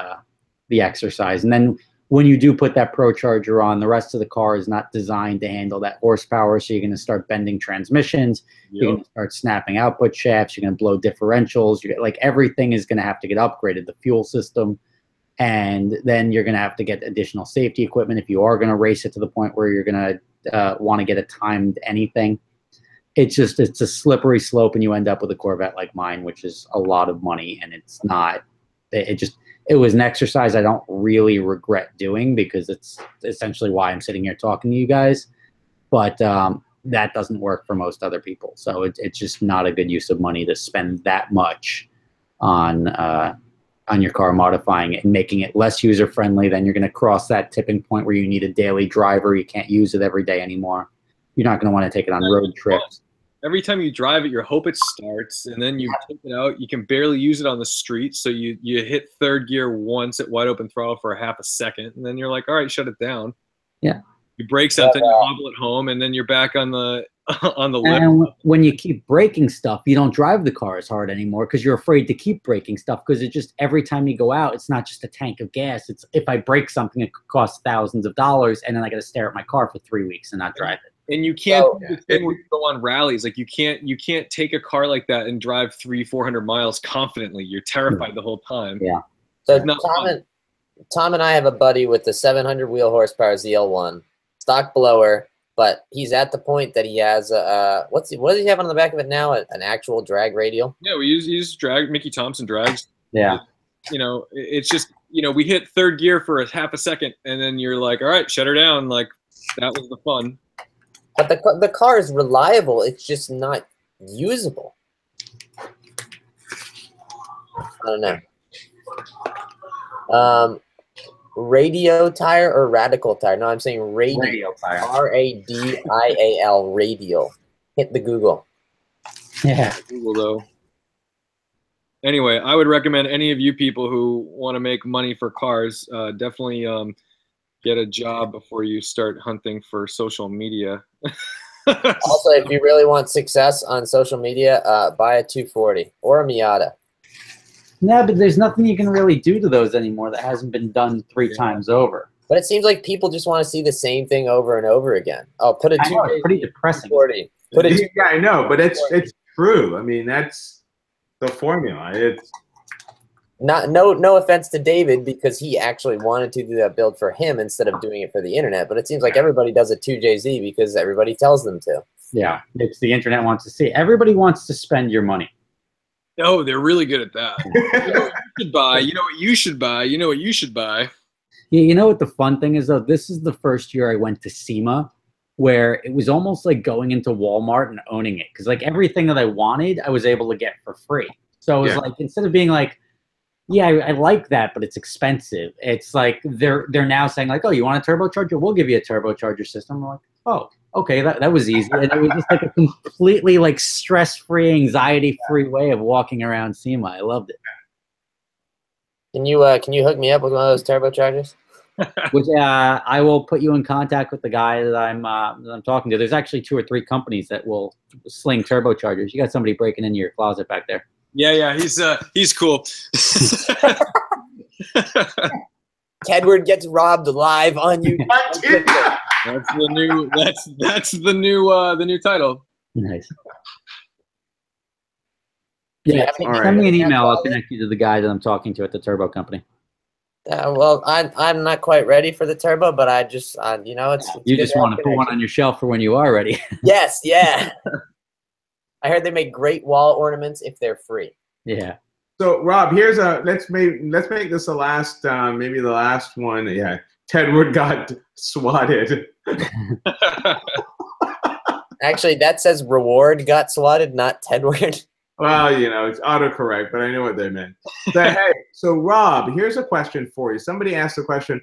exercise. And then when you do put that Pro Charger on, the rest of the car is not designed to handle that horsepower, so you're going to start bending transmissions. Yep. You're going to start snapping output shafts. You're going to blow differentials. Like everything is going to have to get upgraded. The fuel system, and then you're going to have to get additional safety equipment if you are going to race it to the point where you're going to want to get a timed anything. It's a slippery slope, and you end up with a Corvette like mine, which is a lot of money, and it's not. It was an exercise I don't really regret doing because it's essentially why I'm sitting here talking to you guys. But that doesn't work for most other people. So it's just not a good use of money to spend that much on your car, modifying it and making it less user friendly. Then you're going to cross that tipping point where you need a daily driver. You can't use it every day anymore. You're not going to want to take it on road trips. Every time you drive it, you hope it starts, and then you take it out. You can barely use it on the street, so you hit third gear once at wide open throttle for a half a second, and then you're like, all right, shut it down. Yeah. You break something, you hobble it home, and then you're back on the lift. And when you keep breaking stuff, you don't drive the car as hard anymore because you're afraid to keep breaking stuff, because it just every time you go out, it's not just a tank of gas. It's if I break something, it could cost thousands of dollars, and then I got to stare at my car for 3 weeks and not drive it. And you can't do the thing where you go on rallies. Like you can't take a car like that and drive 300-400 miles confidently. You're terrified the whole time. Yeah. So Tom and I have a buddy with the 700 wheel horsepower ZL1, stock blower, but he's at the point that he has what does he have on the back of it now? An actual drag radial? Yeah, we use drag. Mickey Thompson drags. Yeah. It's just we hit third gear for a half a second, and then you're like, all right, shut her down. Like that was the fun. But the car is reliable. It's just not usable. I don't know. Radio tire or radical tire? No, I'm saying radial tire. R-A-D-I-A-L, radial. Hit the Google. Yeah. Google though. Anyway, I would recommend any of you people who want to make money for cars, definitely get a job before you start hunting for social media. Also, if you really want success on social media, buy a 240 or a Miata. No, but there's nothing you can really do to those anymore that hasn't been done 3 times over. But it seems like people just want to see the same thing over and over again. Oh, put a 240. It's pretty depressing. Yeah, I know, but it's true. I mean, that's the formula. It's no offense to David, because he actually wanted to do that build for him instead of doing it for the internet. But it seems like everybody does it 2JZ because everybody tells them to. Yeah, it's the internet wants to see. Everybody wants to spend your money. Oh, they're really good at that. You know what you should buy. You know what you should buy. You know what you should buy. Yeah, you know what the fun thing is, though? This is the first year I went to SEMA, where it was almost like going into Walmart and owning it. Because like everything that I wanted, I was able to get for free. So it was like, instead of being like, yeah, I like that, but it's expensive. It's like they're now saying like, oh, you want a turbocharger? We'll give you a turbocharger system. I'm like, oh, okay, that was easy. And it was just like a completely like stress-free, anxiety-free way of walking around SEMA. I loved it. Can you hook me up with one of those turbochargers? Which I will put you in contact with the guy that I'm talking to. There's actually 2 or 3 companies that will sling turbochargers. You got somebody breaking into your closet back there. Yeah, he's cool. Tedward gets robbed live on YouTube. That's the new title. Nice. Yeah, All send right. me an email. I'll connect you to the guy that I'm talking to at the turbo company. Well, I'm not quite ready for the turbo, but I just, you know, it's You good just to have want to put one connection. on your shelf for when you are ready. Yes, yeah. I heard they make great wall ornaments if they're free. Yeah. So Rob, here's a let's make this the last maybe the last one. Yeah, Tedward got swatted. Actually, that says reward got swatted, not Tedward. Well, you know, it's autocorrect, but I know what they meant. So, hey, so Rob, here's a question for you. Somebody asked the question,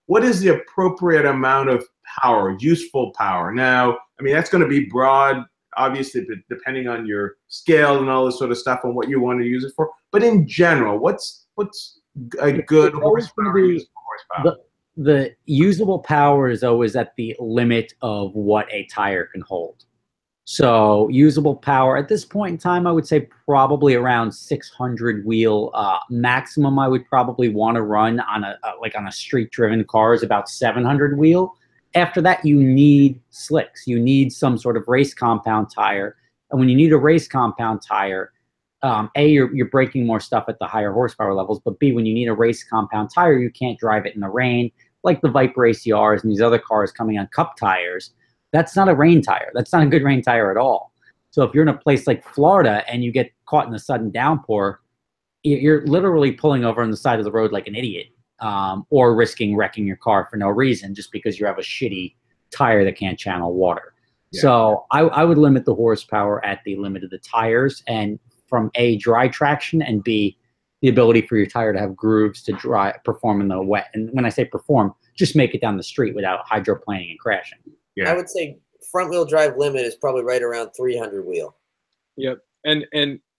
what is the appropriate amount of power, useful power? Now, I mean, that's going to be broad, obviously, depending on your scale and all this sort of stuff and what you want to use it for. But in general, what's a good horsepower, useful horsepower? The usable power is always at the limit of what a tire can hold. So usable power at this point in time, I would say probably around 600 wheel. Maximum I would probably want to run on a street driven car is about 700 wheel. After that, you need slicks. You need some sort of race compound tire. And when you need a race compound tire, A, you're breaking more stuff at the higher horsepower levels, but B, when you need a race compound tire, you can't drive it in the rain, like the Viper ACRs and these other cars coming on cup tires. That's not a rain tire. That's not a good rain tire at all. So if you're in a place like Florida and you get caught in a sudden downpour, you're literally pulling over on the side of the road like an idiot, or risking wrecking your car for no reason just because you have a shitty tire that can't channel water. Yeah. So I would limit the horsepower at the limit of the tires, and from A, dry traction, and B, the ability for your tire to have grooves to perform in the wet. And when I say perform, just make it down the street without hydroplaning and crashing. Yeah. I would say front wheel drive limit is probably right around 300 wheel. Yep. And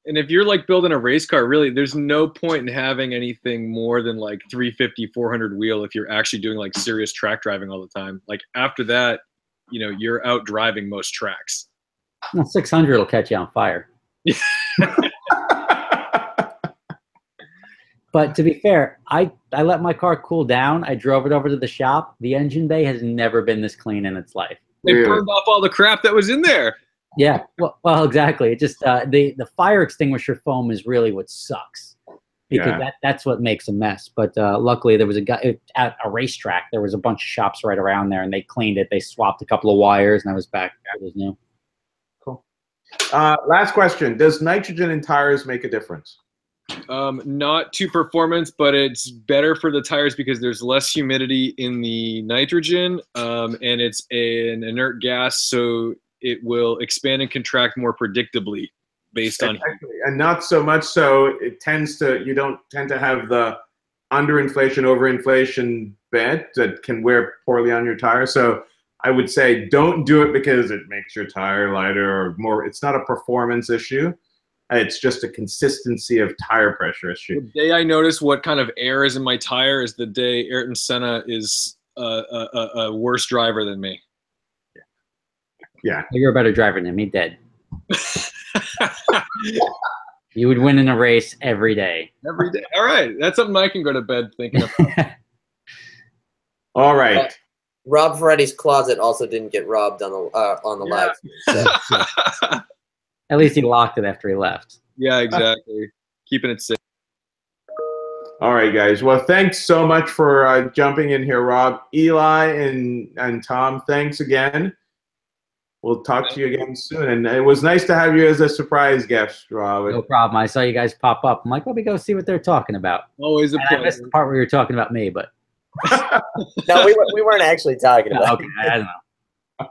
if you're like building a race car, really, there's no point in having anything more than like 350, 400 wheel if you're actually doing like serious track driving all the time. Like after that, you know, you're out driving most tracks. Well, 600 will catch you on fire. But to be fair, I let my car cool down. I drove it over to the shop. The engine bay has never been this clean in its life. They burned off all the crap that was in there. Yeah, well, exactly. It just the fire extinguisher foam is really what sucks, because that's what makes a mess. But luckily, there was a guy at a racetrack. There was a bunch of shops right around there, and they cleaned it. They swapped a couple of wires, and I was back. It was new. Cool. Last question: does nitrogen in tires make a difference? Not to performance, but it's better for the tires because there's less humidity in the nitrogen, and it's an inert gas, so it will expand and contract more predictably based on heat. And not so much so it tends to, you don't tend to have the underinflation, overinflation bed that can wear poorly on your tire. So I would say don't do it because it makes your tire lighter or more. It's not a performance issue. It's just a consistency of tire pressure issue. The day I notice what kind of air is in my tire is the day Ayrton Senna is a worse driver than me. Yeah. You're a better driver than me, dead. You would win in a race every day. Every day. All right. That's something I can go to bed thinking about. All right. Rob Ferretti's closet also didn't get robbed on the live. So. At least he locked it after he left. Yeah, exactly. Keeping it safe. All right, guys. Well, thanks so much for jumping in here, Rob. Eli and Tom, thanks again. We'll talk to you again soon. And it was nice to have you as a surprise guest, Rob. No problem. I saw you guys pop up. I'm like, let me go see what they're talking about. Always a pleasure. I missed the part where you were talking about me, but. No, we weren't actually talking about it. Okay, I don't know.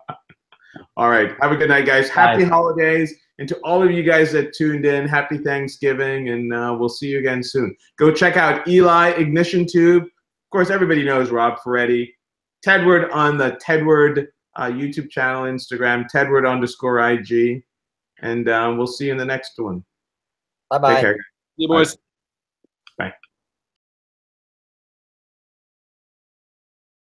All right. Have a good night, guys. Happy holidays. And to all of you guys that tuned in, happy Thanksgiving, and we'll see you again soon. Go check out Eli, IgnitionTUBE. Of course, everybody knows Rob Ferretti. Tedward on the Tedward YouTube channel, Instagram, Tedward_IG. And we'll see you in the next one. Bye-bye. Take care. See you, boys. Bye.